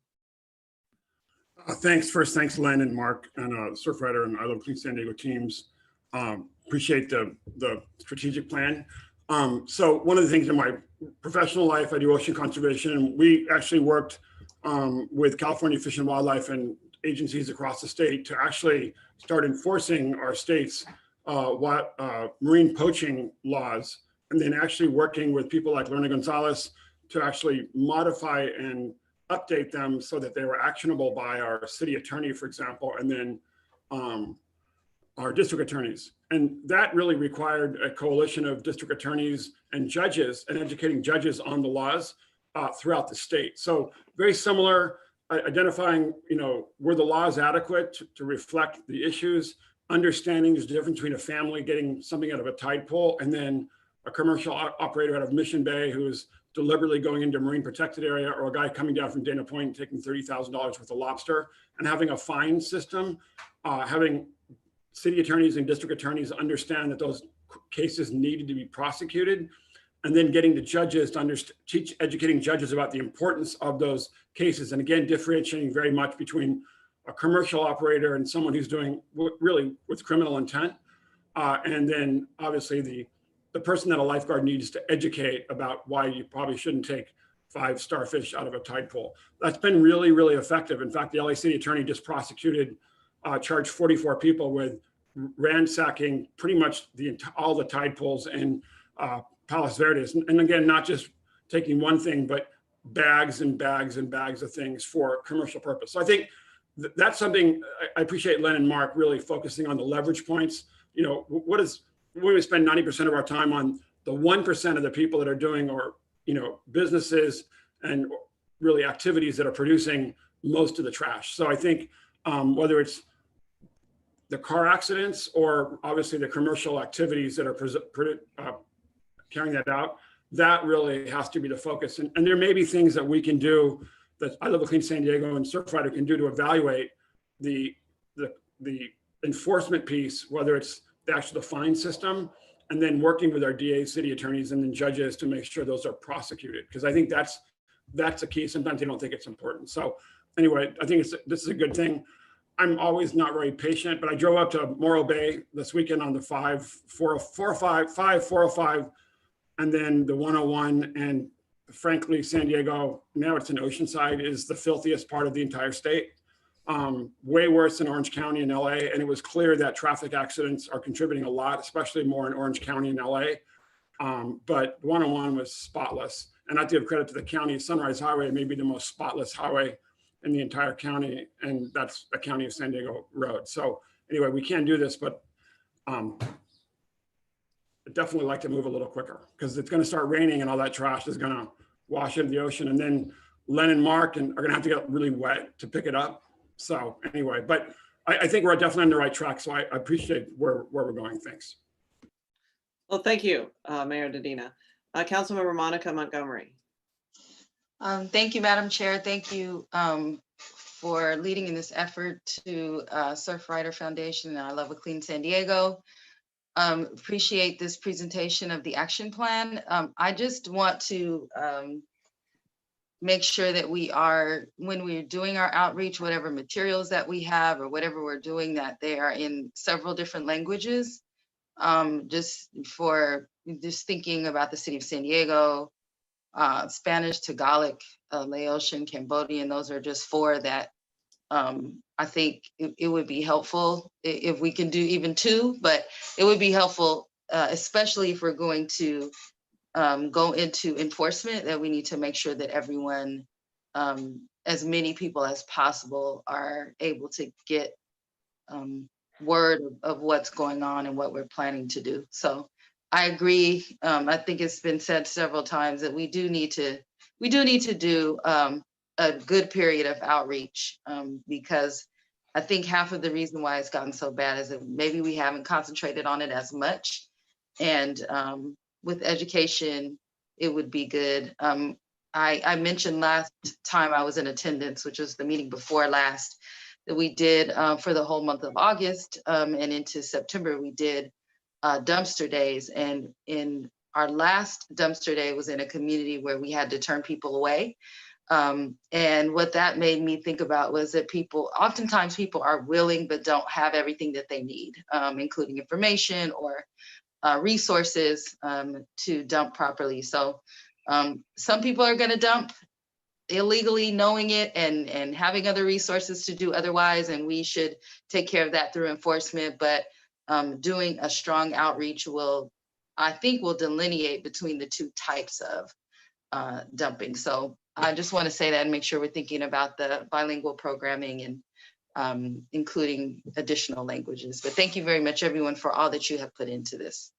Thanks. First, thanks, Len and Mark and Surfrider and I Love Clean San Diego teams. Appreciate the strategic plan. So one of the things in my professional life, I do ocean conservation, and we actually worked with California Fish and Wildlife and agencies across the state to actually start enforcing our state's marine poaching laws, and then actually working with people like Lorna Gonzalez to actually modify and update them so that they were actionable by our city attorney, for example, and then our district attorneys. And that really required a coalition of district attorneys and judges and educating judges on the laws throughout the state. So very similar, identifying, you know, were the laws adequate to reflect the issues, understanding there's a difference between a family getting something out of a tide pool and then a commercial operator out of Mission Bay who's deliberately going into a marine protected area, or a guy coming down from Dana Point and taking $30,000 worth of lobster, and having a fine system, having city attorneys and district attorneys understand that those cases needed to be prosecuted, and then getting the judges to educating judges about the importance of those cases. And again, differentiating very much between a commercial operator and someone who's doing really with criminal intent. And then obviously the person that a lifeguard needs to educate about why you probably shouldn't take 5 starfish out of a tide pool. That's been really, really effective. In fact, the LA City Attorney just prosecuted, charged 44 people with ransacking pretty much all the tide pools in Palos Verdes. And again, not just taking one thing, but bags and bags and bags of things for commercial purpose. So I think that's something I appreciate Len and Mark really focusing on the leverage points. You know, we spend 90% of our time on the 1% of the people that are doing, or, you know, businesses and really activities that are producing most of the trash. So I think whether it's the car accidents or obviously the commercial activities that are carrying that out, that really has to be the focus. And there may be things that we can do that I Love Clean San Diego and Surfrider can do to evaluate the enforcement piece, whether it's actual fine system, and then working with our DAs, city attorneys, and then judges to make sure those are prosecuted. Because I think that's the key. Sometimes they don't think it's important. So anyway, I think this is a good thing. I'm always not very patient, but I drove up to Morro Bay this weekend on the 405, and then the 101. And frankly, San Diego, now it's in Oceanside, is the filthiest part of the entire state. Way worse than Orange County and LA. And it was clear that traffic accidents are contributing a lot, especially more in Orange County and LA. But 101 was spotless. And I have to give credit to the county. Sunrise Highway may be the most spotless highway in the entire county, and that's the county of San Diego Road. So anyway, we can do this, but I'd definitely like to move a little quicker, because it's going to start raining and all that trash is going to wash into the ocean, and then Len and Mark are going to have to get really wet to pick it up. So anyway, but I think we're definitely on the right track. So I appreciate where we're going. Thanks. Well, thank you, Mayor Dedina. Councilmember Monica Montgomery. Thank you, Madam Chair. Thank you for leading in this effort to Surfrider Foundation and I Love a Clean San Diego. Appreciate this presentation of the action plan. I just want to make sure that we are, when we're doing our outreach, whatever materials that we have or whatever we're doing, that they are in several different languages. Just thinking about the city of San Diego, Spanish, Tagalog, Laotian, Cambodian, those are just 4 that I think it would be helpful if we can do even 2, but it would be helpful, especially if we're going to go into enforcement, that we need to make sure that everyone, as many people as possible, are able to get word of what's going on and what we're planning to do. So I agree. I think it's been said several times that we do need to do a good period of outreach, because I think half of the reason why it's gotten so bad is that maybe we haven't concentrated on it as much. And with education, it would be good. I mentioned last time I was in attendance, which was the meeting before last, that we did for the whole month of August and into September, we did dumpster days. And in our last dumpster day was in a community where we had to turn people away. And what that made me think about was that oftentimes people are willing, but don't have everything that they need, including information or resources to dump properly. So some people are going to dump illegally, knowing it and having other resources to do otherwise, and we should take care of that through enforcement. But doing a strong outreach I think will delineate between the 2 types of dumping. So I just want to say that and make sure we're thinking about the bilingual programming and including additional languages. But thank you very much, everyone, for all that you have put into this.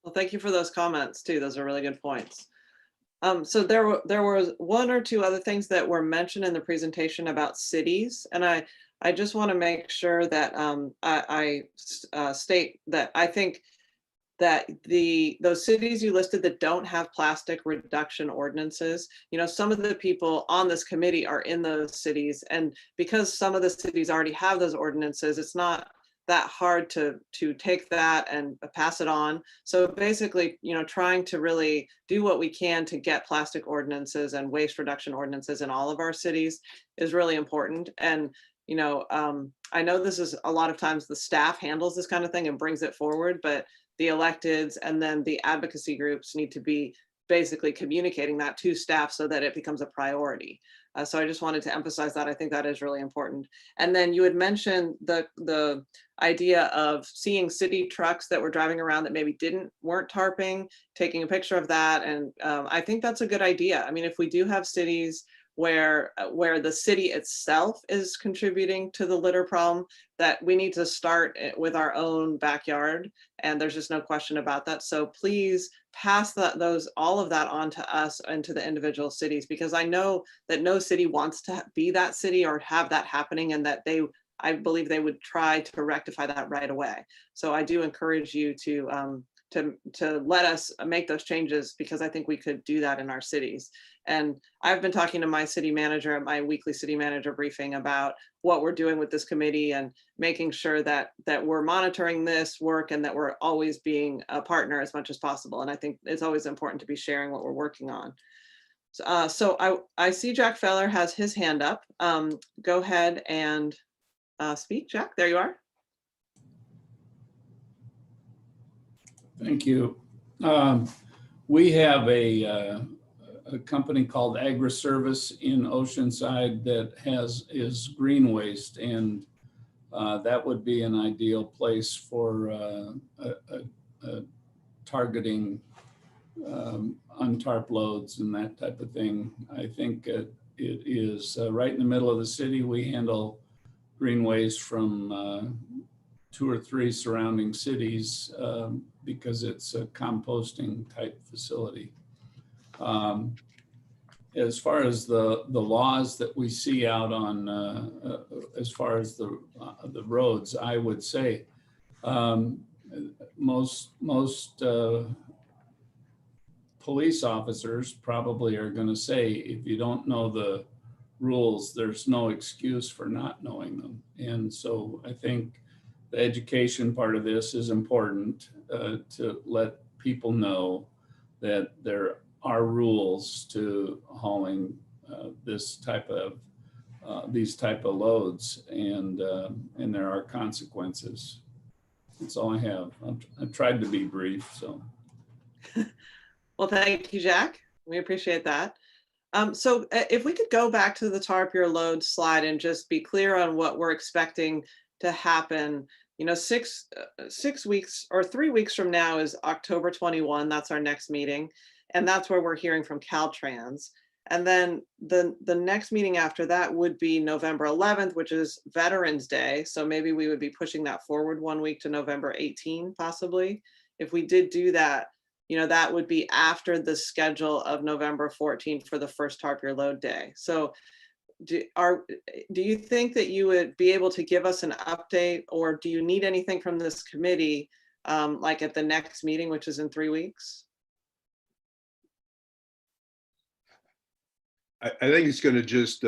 Well, thank you for those comments too. Those are really good points. So there was 1 or 2 other things that were mentioned in the presentation about cities, and I just want to make sure that I state that I think that those cities you listed that don't have plastic reduction ordinances, some of the people on this committee are in those cities, and because some of the cities already have those ordinances, it's not that hard to take that and pass it on. So basically, trying to really do what we can to get plastic ordinances and waste reduction ordinances in all of our cities is really important. And I know this is a lot of times the staff handles this kind of thing and brings it forward, but the electeds and then the advocacy groups need to be basically communicating that to staff so that it becomes a priority. So I just wanted to emphasize that. I think that is really important. And then you had mentioned the idea of seeing city trucks that were driving around that maybe weren't tarping, taking a picture of that. And I think that's a good idea. I mean, if we do have cities where the city itself is contributing to the litter problem, that we need to start with our own backyard, and there's just no question about that. So please pass all of that on to us and to the individual cities, because I know that no city wants to be that city or have that happening, and that I believe they would try to rectify that right away. So I do encourage you to to let us make those changes, because I think we could do that in our cities. And I've been talking to my city manager at my weekly city manager briefing about what we're doing with this committee and making sure that we're monitoring this work and that we're always being a partner as much as possible. And I think it's always important to be sharing what we're working on. So I see Jack Feller has his hand up. Go ahead and speak, Jack. There you are. Thank you. We have a company called AgriService in Oceanside that is green waste, and that would be an ideal place for targeting untarp loads and that type of thing. I think it is right in the middle of the city. We handle green waste from 2 or 3 surrounding cities because it's a composting type facility. As far as the laws that we see out on, as far as the roads, I would say most police officers probably are going to say, if you don't know the rules, there's no excuse for not knowing them. And so I think the education part of this is important to let people know that there are rules to hauling these type of loads, and there are consequences. That's all I have. I tried to be brief, so. Well, thank you, Jack. We appreciate that. So if we could go back to the Tarp Your Load slide and just be clear on what we're expecting to happen. You know, 6 weeks or 3 weeks from now is October 21. That's our next meeting. And that's where we're hearing from Caltrans. And then the next meeting after that would be November 11th, which is Veterans Day. So maybe we would be pushing that forward 1 week to November 18, possibly. If we did do that, you know, that would be after the schedule of November 14th for the first Tarp Your Load Day. So do you think that you would be able to give us an update, or do you need anything from this committee, like at the next meeting, which is in 3 weeks? I think it's going to just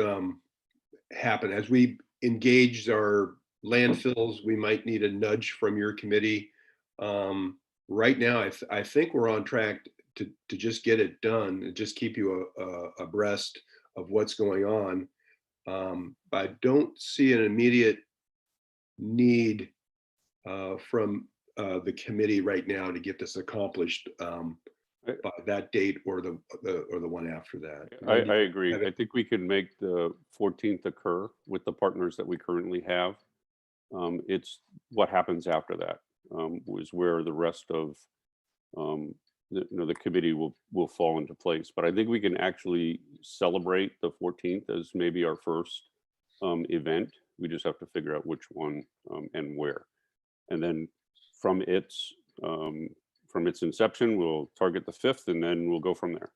happen as we engage our landfills. We might need a nudge from your committee. Right now, I think we're on track to just get it done and just keep you abreast of what's going on. But I don't see an immediate need from the committee right now to get this accomplished by that date or the one after that. I agree. I think we can make the 14th occur with the partners that we currently have. It's what happens after that is where the rest of the committee will fall into place. But I think we can actually celebrate the 14th as maybe our first event. We just have to figure out which one and where. And then from its inception, we'll target the 5th, and then we'll go from there.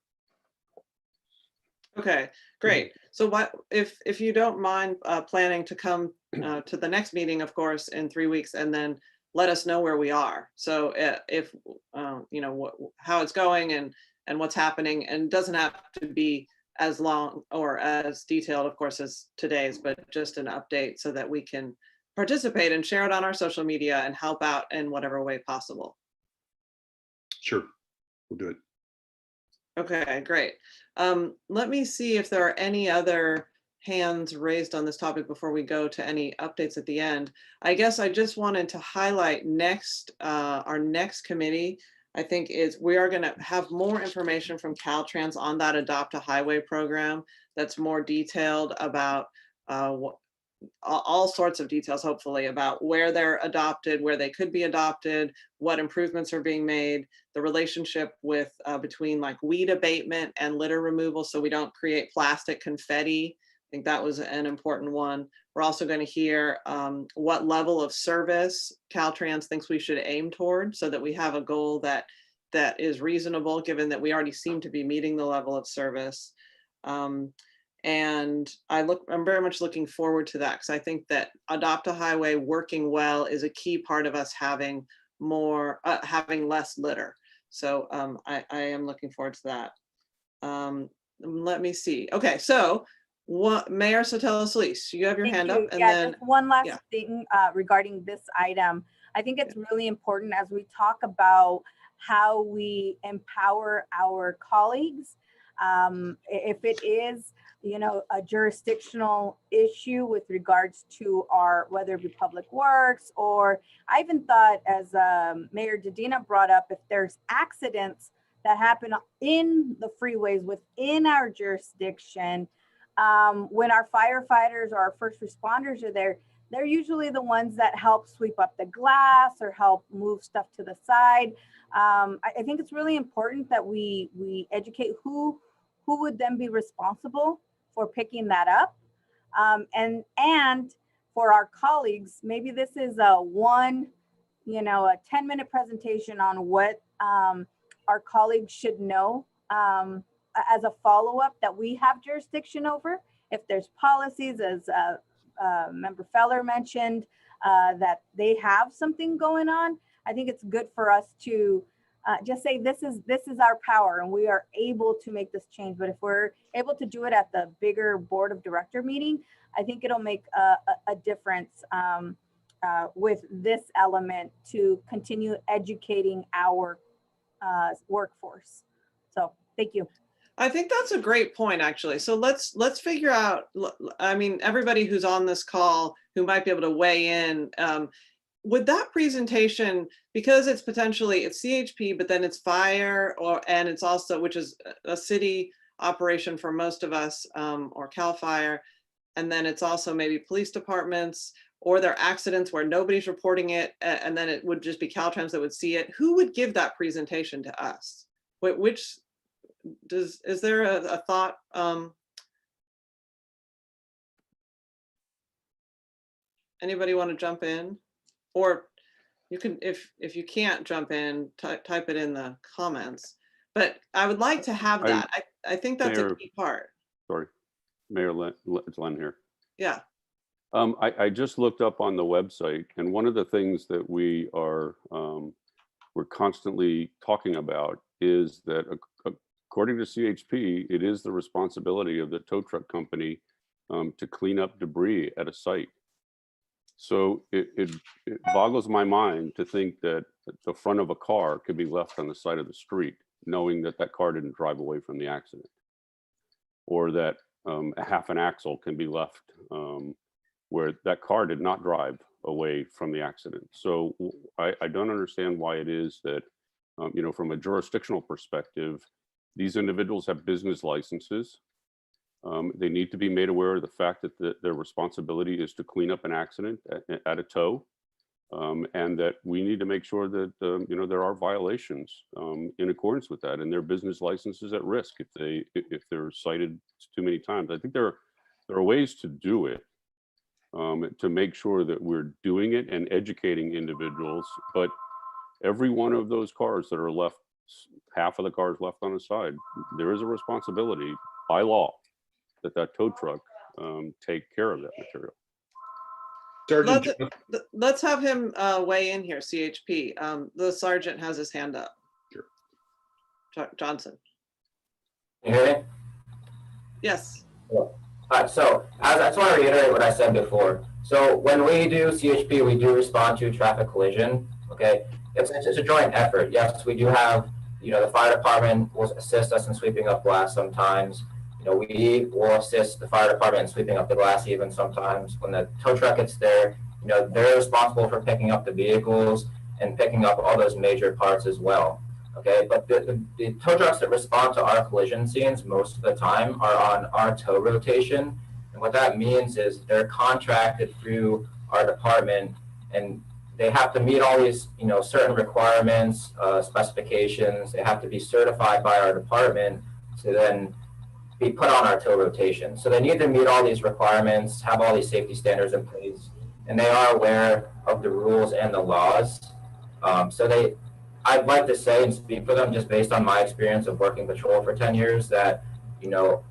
Okay, great. So what if you don't mind planning to come to the next meeting, of course, in 3 weeks, and then let us know where we are. So if you know how it's going and what's happening, and it doesn't have to be as long or as detailed, of course, as today's, but just an update so that we can participate and share it on our social media and help out in whatever way possible. Sure, we'll do it. Okay, great. Let me see if there are any other hands raised on this topic before we go to any updates at the end. I guess I just wanted to highlight our next committee, I think, is we are going to have more information from Caltrans on that Adopt a Highway program that's more detailed about all sorts of details, hopefully, about where they're adopted, where they could be adopted, what improvements are being made, the relationship with between like weed abatement and litter removal, so we don't create plastic confetti. I think that was an important one. We're also going to hear what level of service Caltrans thinks we should aim toward, so that we have a goal that is reasonable, given that we already seem to be meeting the level of service. And I'm very much looking forward to that, because I think that Adopt a Highway working well is a key part of us having more, having less litter. So I am looking forward to that. Let me see. Okay, so Mayor Sotelo Solis, you have your Thank hand you. up, and Yeah, then just one last yeah. thing regarding this item. I think it's really important as we talk about how we empower our colleagues. If it is, a jurisdictional issue with regards to whether it be public works, or I even thought, as Mayor Dedina brought up, if there's accidents that happen in the freeways within our jurisdiction, when our firefighters or our first responders are there, they're usually the ones that help sweep up the glass or help move stuff to the side. I think it's really important that we educate who would then be responsible for picking that up. And for our colleagues, maybe this is a 10-minute presentation on what our colleagues should know as a follow-up that we have jurisdiction over. If there's policies, as Member Feller mentioned, that they have something going on, I think it's good for us to just say this is our power and we are able to make this change. But if we're able to do it at the bigger board of director meeting, I think it'll make a difference with this element to continue educating our workforce. So thank you. I think that's a great point, actually. So let's figure out, I mean, everybody who's on this call who might be able to weigh in, would that presentation, because it's CHP, but then it's fire, and it's also, which is a city operation for most of us, or CAL FIRE, and then it's also maybe police departments, or there are accidents where nobody's reporting it, and then it would just be Caltrans that would see it. Who would give that presentation to us? Is there a thought? Anybody want to jump in? Or you can, if you can't jump in, type it in the comments. But I would like to have that. I think that's a key part. Sorry, Mayor Len, it's Len here. Yeah. I just looked up on the website, and one of the things that we're constantly talking about is that according to CHP, it is the responsibility of the tow truck company to clean up debris at a site. So it boggles my mind to think that the front of a car could be left on the side of the street, knowing that that car didn't drive away from the accident, or that a half an axle can be left where that car did not drive away from the accident. So I don't understand why it is that, from a jurisdictional perspective, these individuals have business licenses. They need to be made aware of the fact that their responsibility is to clean up an accident at a tow, and that we need to make sure that there are violations in accordance with that, and their business license is at risk if they're cited too many times. I think there are ways to do it, to make sure that we're doing it and educating individuals. But every one of those cars that are left, half of the cars left on the side, there is a responsibility by law that tow truck take care of that material. Let's have him weigh in here, CHP. The sergeant has his hand up. Sure. Johnson. Can you hear me? Yes. All right, so I just want to reiterate what I said before. So when we do CHP, we do respond to traffic collision. Okay, it's a joint effort. Yes, we do have, the fire department will assist us in sweeping up glass sometimes. We will assist the fire department in sweeping up the glass even sometimes. When the tow truck gets there, they're responsible for picking up the vehicles and picking up all those major parts as well. Okay, but the tow trucks that respond to our collision scenes most of the time are on our tow rotation. And what that means is they're contracted through our department, and they have to meet all these, certain requirements, specifications. They have to be certified by our department to then be put on our tow rotation. So they need to meet all these requirements, have all these safety standards in place, and they are aware of the rules and the laws. I'd like to say and speak for them, just based on my experience of working patrol for 10 years, that, 95%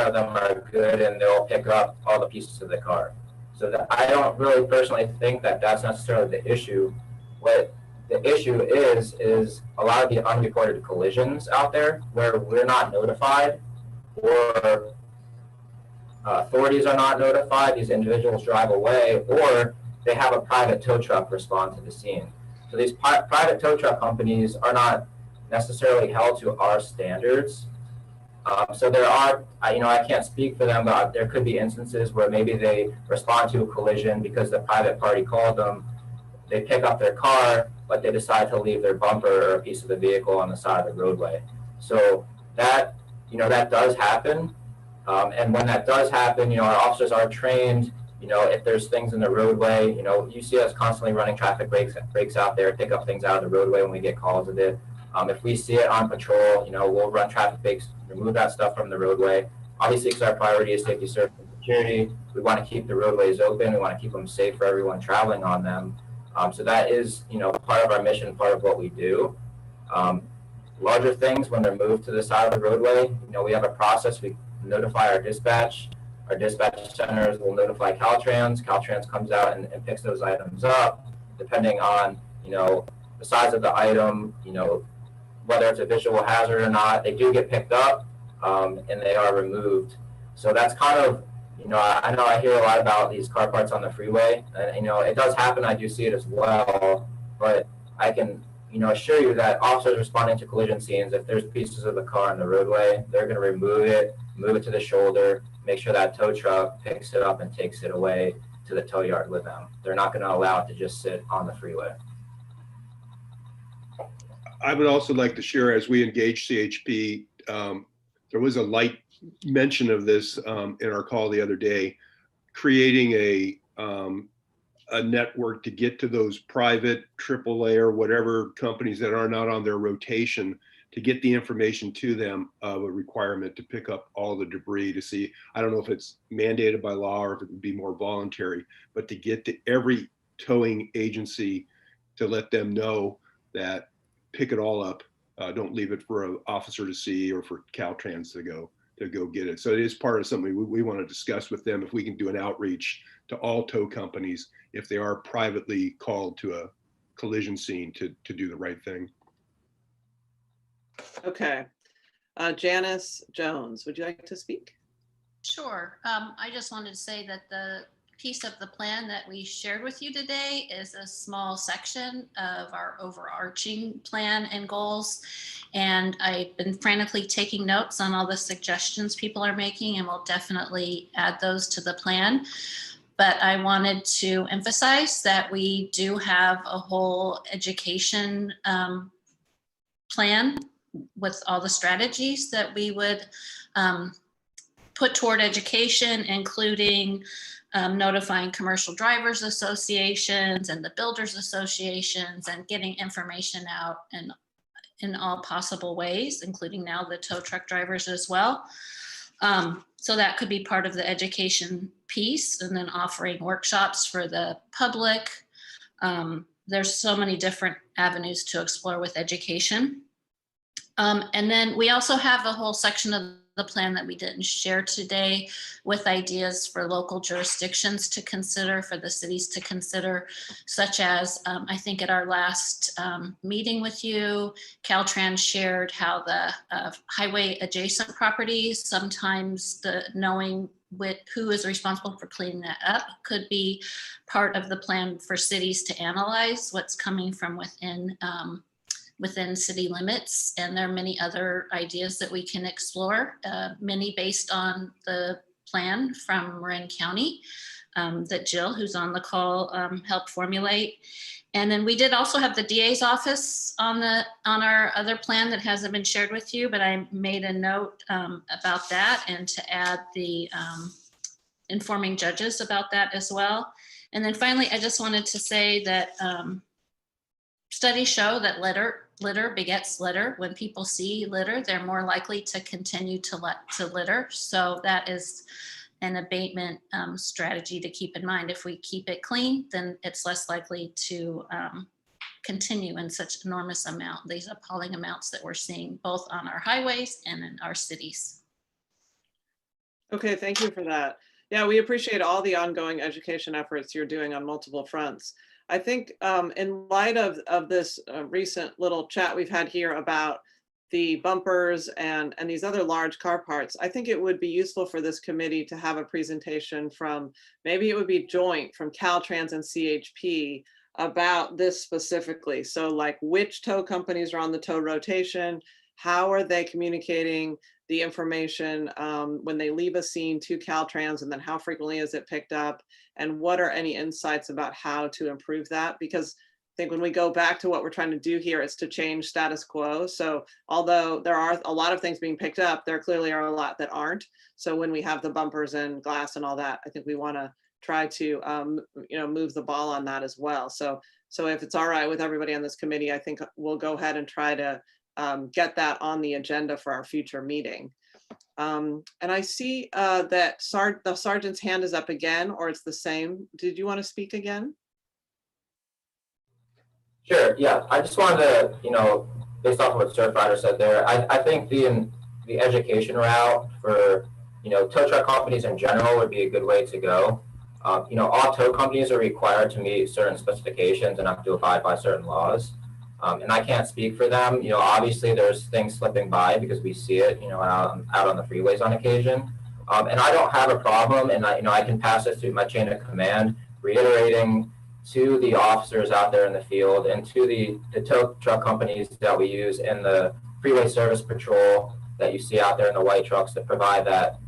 of them are good and they'll pick up all the pieces of the car. So that I don't really personally think that that's necessarily the issue. What the issue is a lot of the unreported collisions out there where we're not notified, or authorities are not notified, these individuals drive away, or they have a private tow truck respond to the scene. So these private tow truck companies are not necessarily held to our standards. So there are, I can't speak for them, but there could be instances where maybe they respond to a collision because the private party called them, they pick up their car, but they decide to leave their bumper or a piece of the vehicle on the side of the roadway. So that, that does happen. And when that does happen, our officers are trained, if there's things in the roadway, you see us constantly running traffic breaks out there, pick up things out of the roadway when we get calls of it. If we see it on patrol, we'll run traffic breaks, remove that stuff from the roadway. Obviously, because our priority is safety, service, and security, we want to keep the roadways open. We want to keep them safe for everyone traveling on them. So that is, part of our mission, part of what we do. Larger things, when they're moved to the side of the roadway, we have a process. We notify our dispatch. Our dispatch centers will notify Caltrans. Caltrans comes out and picks those items up, depending on, the size of the item, whether it's a visual hazard or not. They do get picked up, and they are removed. So that's kind of, I know I hear a lot about these car parts on the freeway, and, it does happen. I do see it as well, but I can, assure you that officers responding to collision scenes, if there's pieces of the car on the roadway, they're going to remove it to the shoulder, make sure that tow truck picks it up and takes it away to the tow yard with them. They're not going to allow it to just sit on the freeway. I would also like to share, as we engage CHP, there was a light mention of this in our call the other day, creating a network to get to those private AAA or whatever companies that are not on their rotation, to get the information to them of a requirement to pick up all the debris, to see, I don't know if it's mandated by law or if it would be more voluntary, but to get to every towing agency to let them know that pick it all up. Don't leave it for an officer to see or for Caltrans to go get it. So it is part of something we want to discuss with them, if we can do an outreach to all tow companies if they are privately called to a collision scene to do the right thing. Okay. Janice Jones, would you like to speak? Sure. I just wanted to say that the piece of the plan that we shared with you today is a small section of our overarching plan and goals. And I've been frantically taking notes on all the suggestions people are making, and we'll definitely add those to the plan. But I wanted to emphasize that we do have a whole education plan with all the strategies that we would put toward education, including notifying commercial drivers associations and the builders associations, and getting information out in all possible ways, including now the tow truck drivers as well. So that could be part of the education piece, and then offering workshops for the public. There's so many different avenues to explore with education. And then we also have a whole section of the plan that we didn't share today with ideas for local jurisdictions to consider, for the cities to consider, such as I think at our last meeting with you, Caltrans shared how the highway adjacent properties, sometimes the knowing who is responsible for cleaning that up could be part of the plan for cities to analyze what's coming from within city limits. And there are many other ideas that we can explore, many based on the plan from Marin County that Jill, who's on the call, helped formulate. And then we did also have the DA's office on our other plan that hasn't been shared with you, but I made a note about that, and to add the informing judges about that as well. And then finally, I just wanted to say that studies show that litter begets litter. When people see litter, they're more likely to continue to litter. So that is an abatement strategy to keep in mind. If we keep it clean, then it's less likely to continue in such enormous amount, these appalling amounts that we're seeing both on our highways and in our cities. Okay, thank you for that. Yeah, we appreciate all the ongoing education efforts you're doing on multiple fronts. I think in light of this recent little chat we've had here about the bumpers and these other large car parts, I think it would be useful for this committee to have a presentation from, maybe it would be joint from Caltrans and CHP about this specifically. So like which tow companies are on the tow rotation, how are they communicating the information when they leave a scene to Caltrans, and then how frequently is it picked up, and what are any insights about how to improve that? Because I think when we go back to what we're trying to do here, is to change status quo. So although there are a lot of things being picked up, there clearly are a lot that aren't. So when we have the bumpers and glass and all that, I think we want to try to move the ball on that as well. So if it's all right with everybody on this committee, I think we'll go ahead and try to get that on the agenda for our future meeting. And I see that the sergeant's hand is up again, or it's the same. Did you want to speak again? Sure, yeah, I just wanted to, based off of what Surfrider said there, I think the education route for, tow truck companies in general would be a good way to go. All tow companies are required to meet certain specifications and have to abide by certain laws. And I can't speak for them. Obviously there's things slipping by because we see it, out on the freeways on occasion. And I don't have a problem, and I can pass this through my chain of command, reiterating to the officers out there in the field and to the tow truck companies that we use in the freeway service patrol that you see out there in the white trucks that provide that,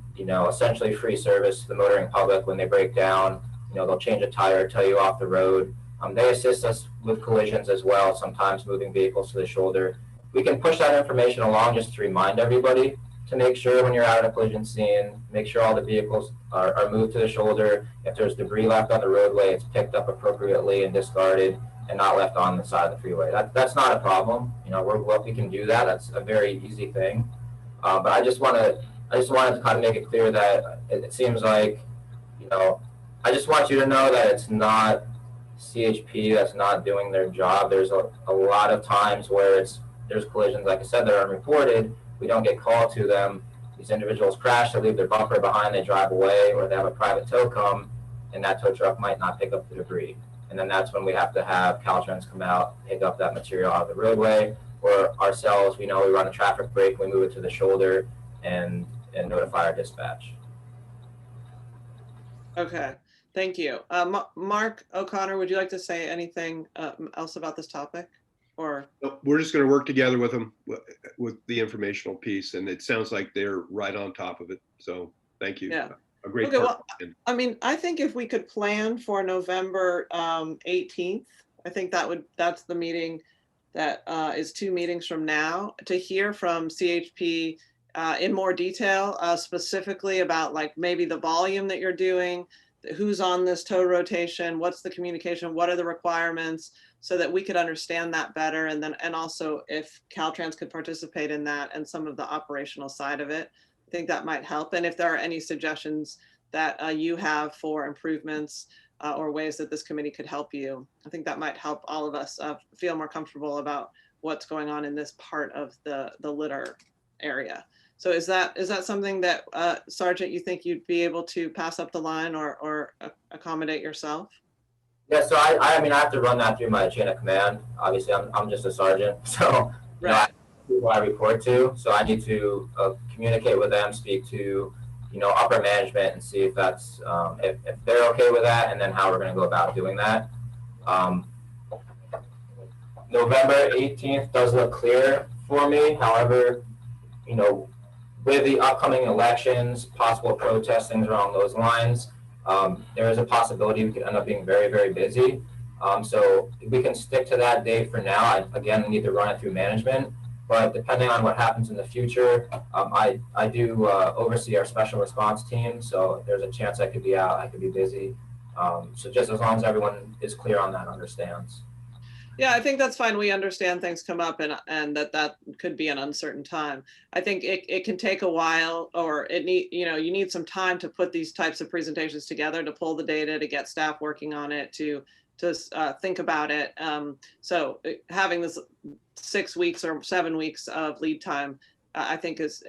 essentially free service to the motoring public when they break down. They'll change a tire, tow you off the road. They assist us with collisions as well, sometimes moving vehicles to the shoulder. We can push that information along just to remind everybody to make sure when you're out at a collision scene, make sure all the vehicles are moved to the shoulder. If there's debris left on the roadway, it's picked up appropriately and discarded and not left on the side of the freeway. That's not a problem. We can do that. That's a very easy thing. But I just wanted to kind of make it clear that it seems like, I just want you to know that it's not CHP that's not doing their job. There's a lot of times where there's collisions, like I said, that are unreported. We don't get called to them. These individuals crash, they leave their bumper behind, they drive away, or they have a private tow come, and that tow truck might not pick up the debris. And then that's when we have to have Caltrans come out, pick up that material out of the roadway, or ourselves, we run a traffic brake, we move it to the shoulder and notify our dispatch. Okay, thank you. Mark O'Connor, would you like to say anything else about this topic? Or we're just going to work together with them with the informational piece, and it sounds like they're right on top of it. So thank you. Yeah. A great okay, well, I think if we could plan for November 18th, I think that's the meeting that is 2 meetings from now, to hear from CHP in more detail, specifically about like maybe the volume that you're doing, who's on this tow rotation, what's the communication, what are the requirements, so that we could understand that better. And also if Caltrans could participate in that and some of the operational side of it, I think that might help. And if there are any suggestions that you have for improvements or ways that this committee could help you, I think that might help all of us feel more comfortable about what's going on in this part of the litter area. So is that something that Sergeant, you think you'd be able to pass up the line or accommodate yourself? Yeah, so I mean, I have to run that through my chain of command. Obviously, I'm just a sergeant, so right. Who I report to. So I need to communicate with them, speak to upper management, and see if that's if they're okay with that, and then how we're going to go about doing that. November 18th does look clear for me. However, with the upcoming elections, possible protests, things along those lines, there is a possibility we could end up being very, very busy. So we can stick to that date for now. I, again, need to run it through management, but depending on what happens in the future, I do oversee our special response team. So if there's a chance I could be out, I could be busy. So just as long as everyone is clear on that, understands. Yeah, I think that's fine. We understand things come up and that could be an uncertain time. I think it can take a while, or you need some time to put these types of presentations together, to pull the data, to get staff working on it, to think about it. So having this 6 weeks or 7 weeks of lead time, I think is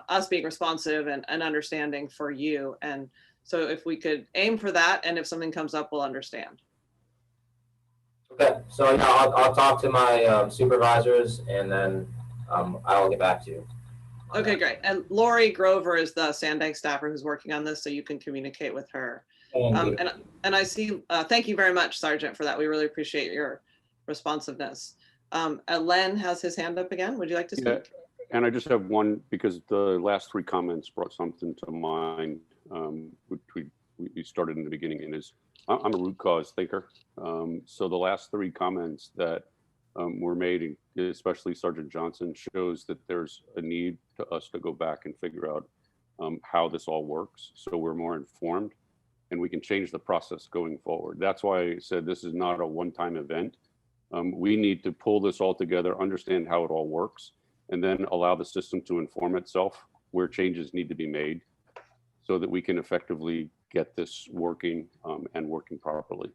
us being responsive and understanding for you. And so if we could aim for that, and if something comes up, we'll understand. Okay, so yeah, I'll talk to my supervisors and then I'll get back to you. Okay, great. And Lori Grover is the Sandag staffer who's working on this, so you can communicate with her. And I see, thank you very much, Sergeant, for that. We really appreciate your responsiveness. Len has his hand up again. Would you like to speak? Yeah, and I just have one, because the last three comments brought something to mind, which we started in the beginning, and is I'm a root cause thinker. So the last three comments that were made, especially Sergeant Johnson, shows that there's a need to us to go back and figure out how this all works, so we're more informed and we can change the process going forward. That's why I said this is not a one-time event. We need to pull this all together, understand how it all works, and then allow the system to inform itself where changes need to be made so that we can effectively get this working and working properly.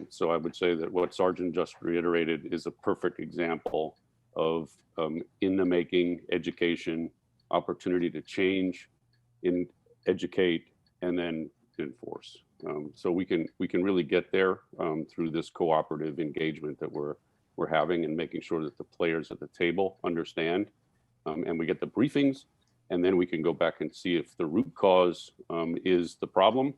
So I would say that what Sergeant just reiterated is a perfect example of in the making education, opportunity to change, educate, and then enforce. So we can really get there through this cooperative engagement that we're having, and making sure that the players at the table understand, and we get the briefings, and then we can go back and see if the root cause is the problem,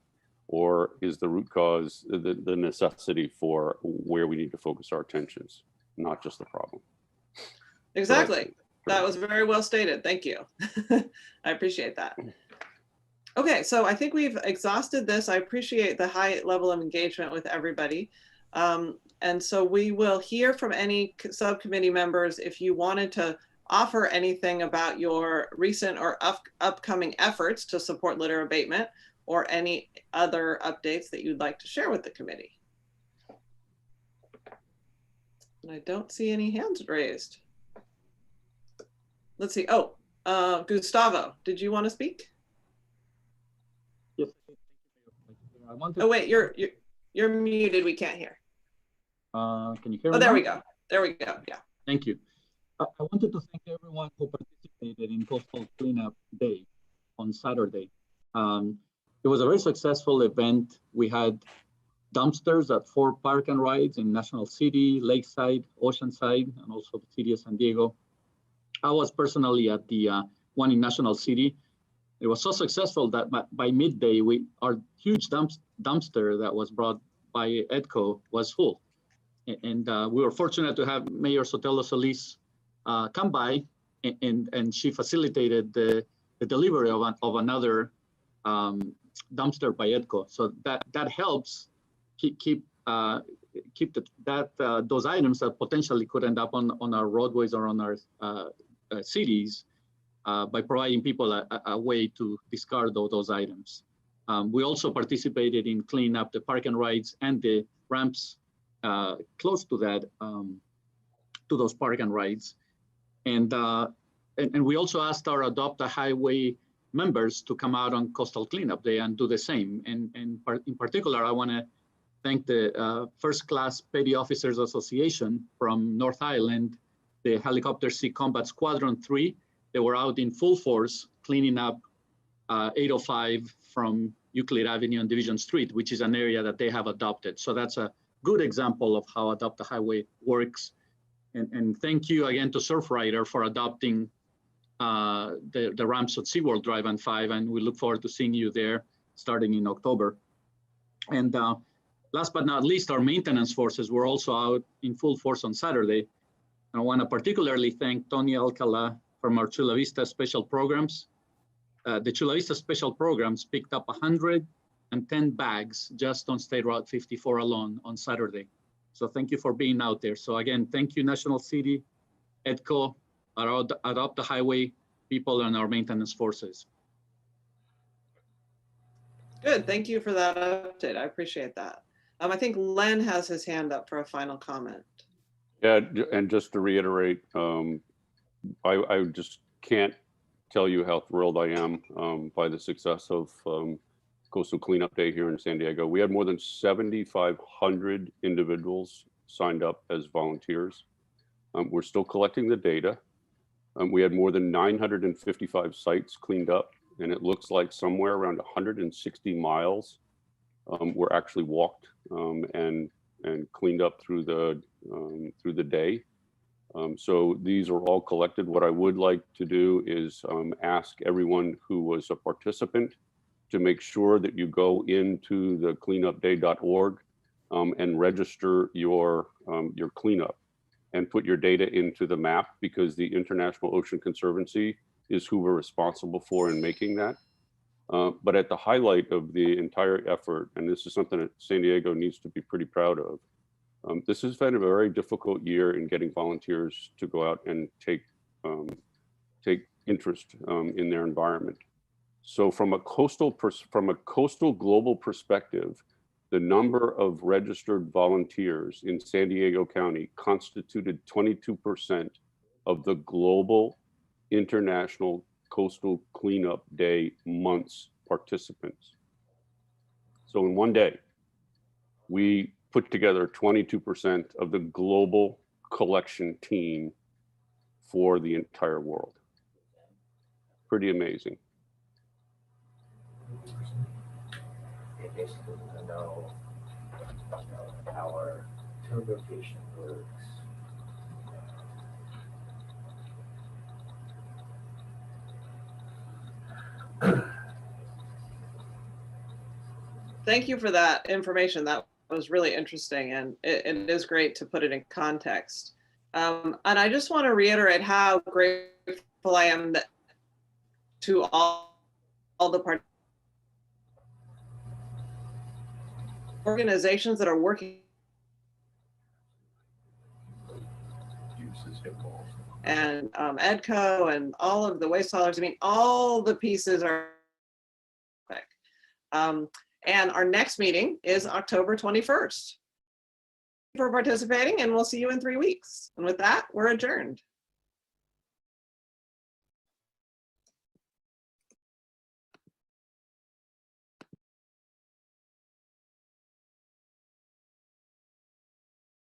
or is the root cause the necessity for where we need to focus our attentions, not just the problem. Exactly. That was very well stated. Thank you. I appreciate that. Okay, so I think we've exhausted this. I appreciate the high level of engagement with everybody. And so we will hear from any subcommittee members if you wanted to offer anything about your recent or upcoming efforts to support litter abatement, or any other updates that you'd like to share with the committee. And I don't see any hands raised. Let's see. Oh, Gustavo, did you want to speak? Yes. Oh wait, you're muted. We can't hear. Can you hear me? Oh, there now? we go. There we go. Yeah. Thank you. I wanted to thank everyone who participated in Coastal Cleanup Day on Saturday. It was a very successful event. We had dumpsters at 4 park and rides in National City, Lakeside, Oceanside, and also the city of San Diego. I was personally at the one in National City. It was so successful that by midday, our huge dumpster that was brought by EDCO was full. And we were fortunate to have Mayor Sotelo Solis come by, and she facilitated the delivery of another dumpster by EDCO. So that helps keep those items that potentially could end up on our roadways or on our cities by providing people a way to discard those items. We also participated in cleaning up the park and rides and the ramps close to that, to those park and rides. And we also asked our Adopt a Highway members to come out on Coastal Cleanup Day and do the same. And in particular, I want to thank the First Class Petty Officers Association from North Island, the Helicopter Sea Combat Squadron 3. They were out in full force cleaning up 805 from Euclid Avenue and Division Street, which is an area that they have adopted. So that's a good example of how Adopt a Highway works. And thank you again to Surfrider for adopting the ramps at SeaWorld Drive and 5, and we look forward to seeing you there starting in October. And last but not least, our maintenance forces were also out in full force on Saturday. And I want to particularly thank Tony Alcala from our Chula Vista Special Programs. The Chula Vista Special Programs picked up 110 bags just on State Route 54 alone on Saturday. So thank you for being out there. So again, thank you, National City, EDCO, our Adopt the Highway people, and our maintenance forces. Good. Thank you for that update. I appreciate that. I think Len has his hand up for a final comment. Yeah, and just to reiterate, I just can't tell you how thrilled I am by the success of Coastal Cleanup Day here in San Diego. We had more than 7,500 individuals signed up as volunteers. We're still collecting the data. We had more than 955 sites cleaned up, and it looks like somewhere around 160 miles were actually walked and and cleaned up through the day. So these are all collected. What I would like to do is ask everyone who was a participant to make sure that you go into the cleanupday.org and register your cleanup and put your data into the map, because the International Ocean Conservancy is who we're responsible for in making that. But at the highlight of the entire effort, and this is something that San Diego needs to be pretty proud of, this has been a very difficult year in getting volunteers to go out and take interest in their environment. So from a coastal global perspective, the number of registered volunteers in San Diego County constituted 22% of the global International Coastal Cleanup Day month's participants. So in one day, we put together 22% of the global collection team for the entire world. Pretty amazing. It basically doesn't know how our tour rotation works. Thank you for that information. That was really interesting, and it is great to put it in context. And I just want to reiterate how grateful I am to all the organizations that are working and EDCO and all of the waste haulers. I mean, all the pieces are and our next meeting is October 21st. For participating, and we'll see you in 3 weeks. And with that, we're adjourned.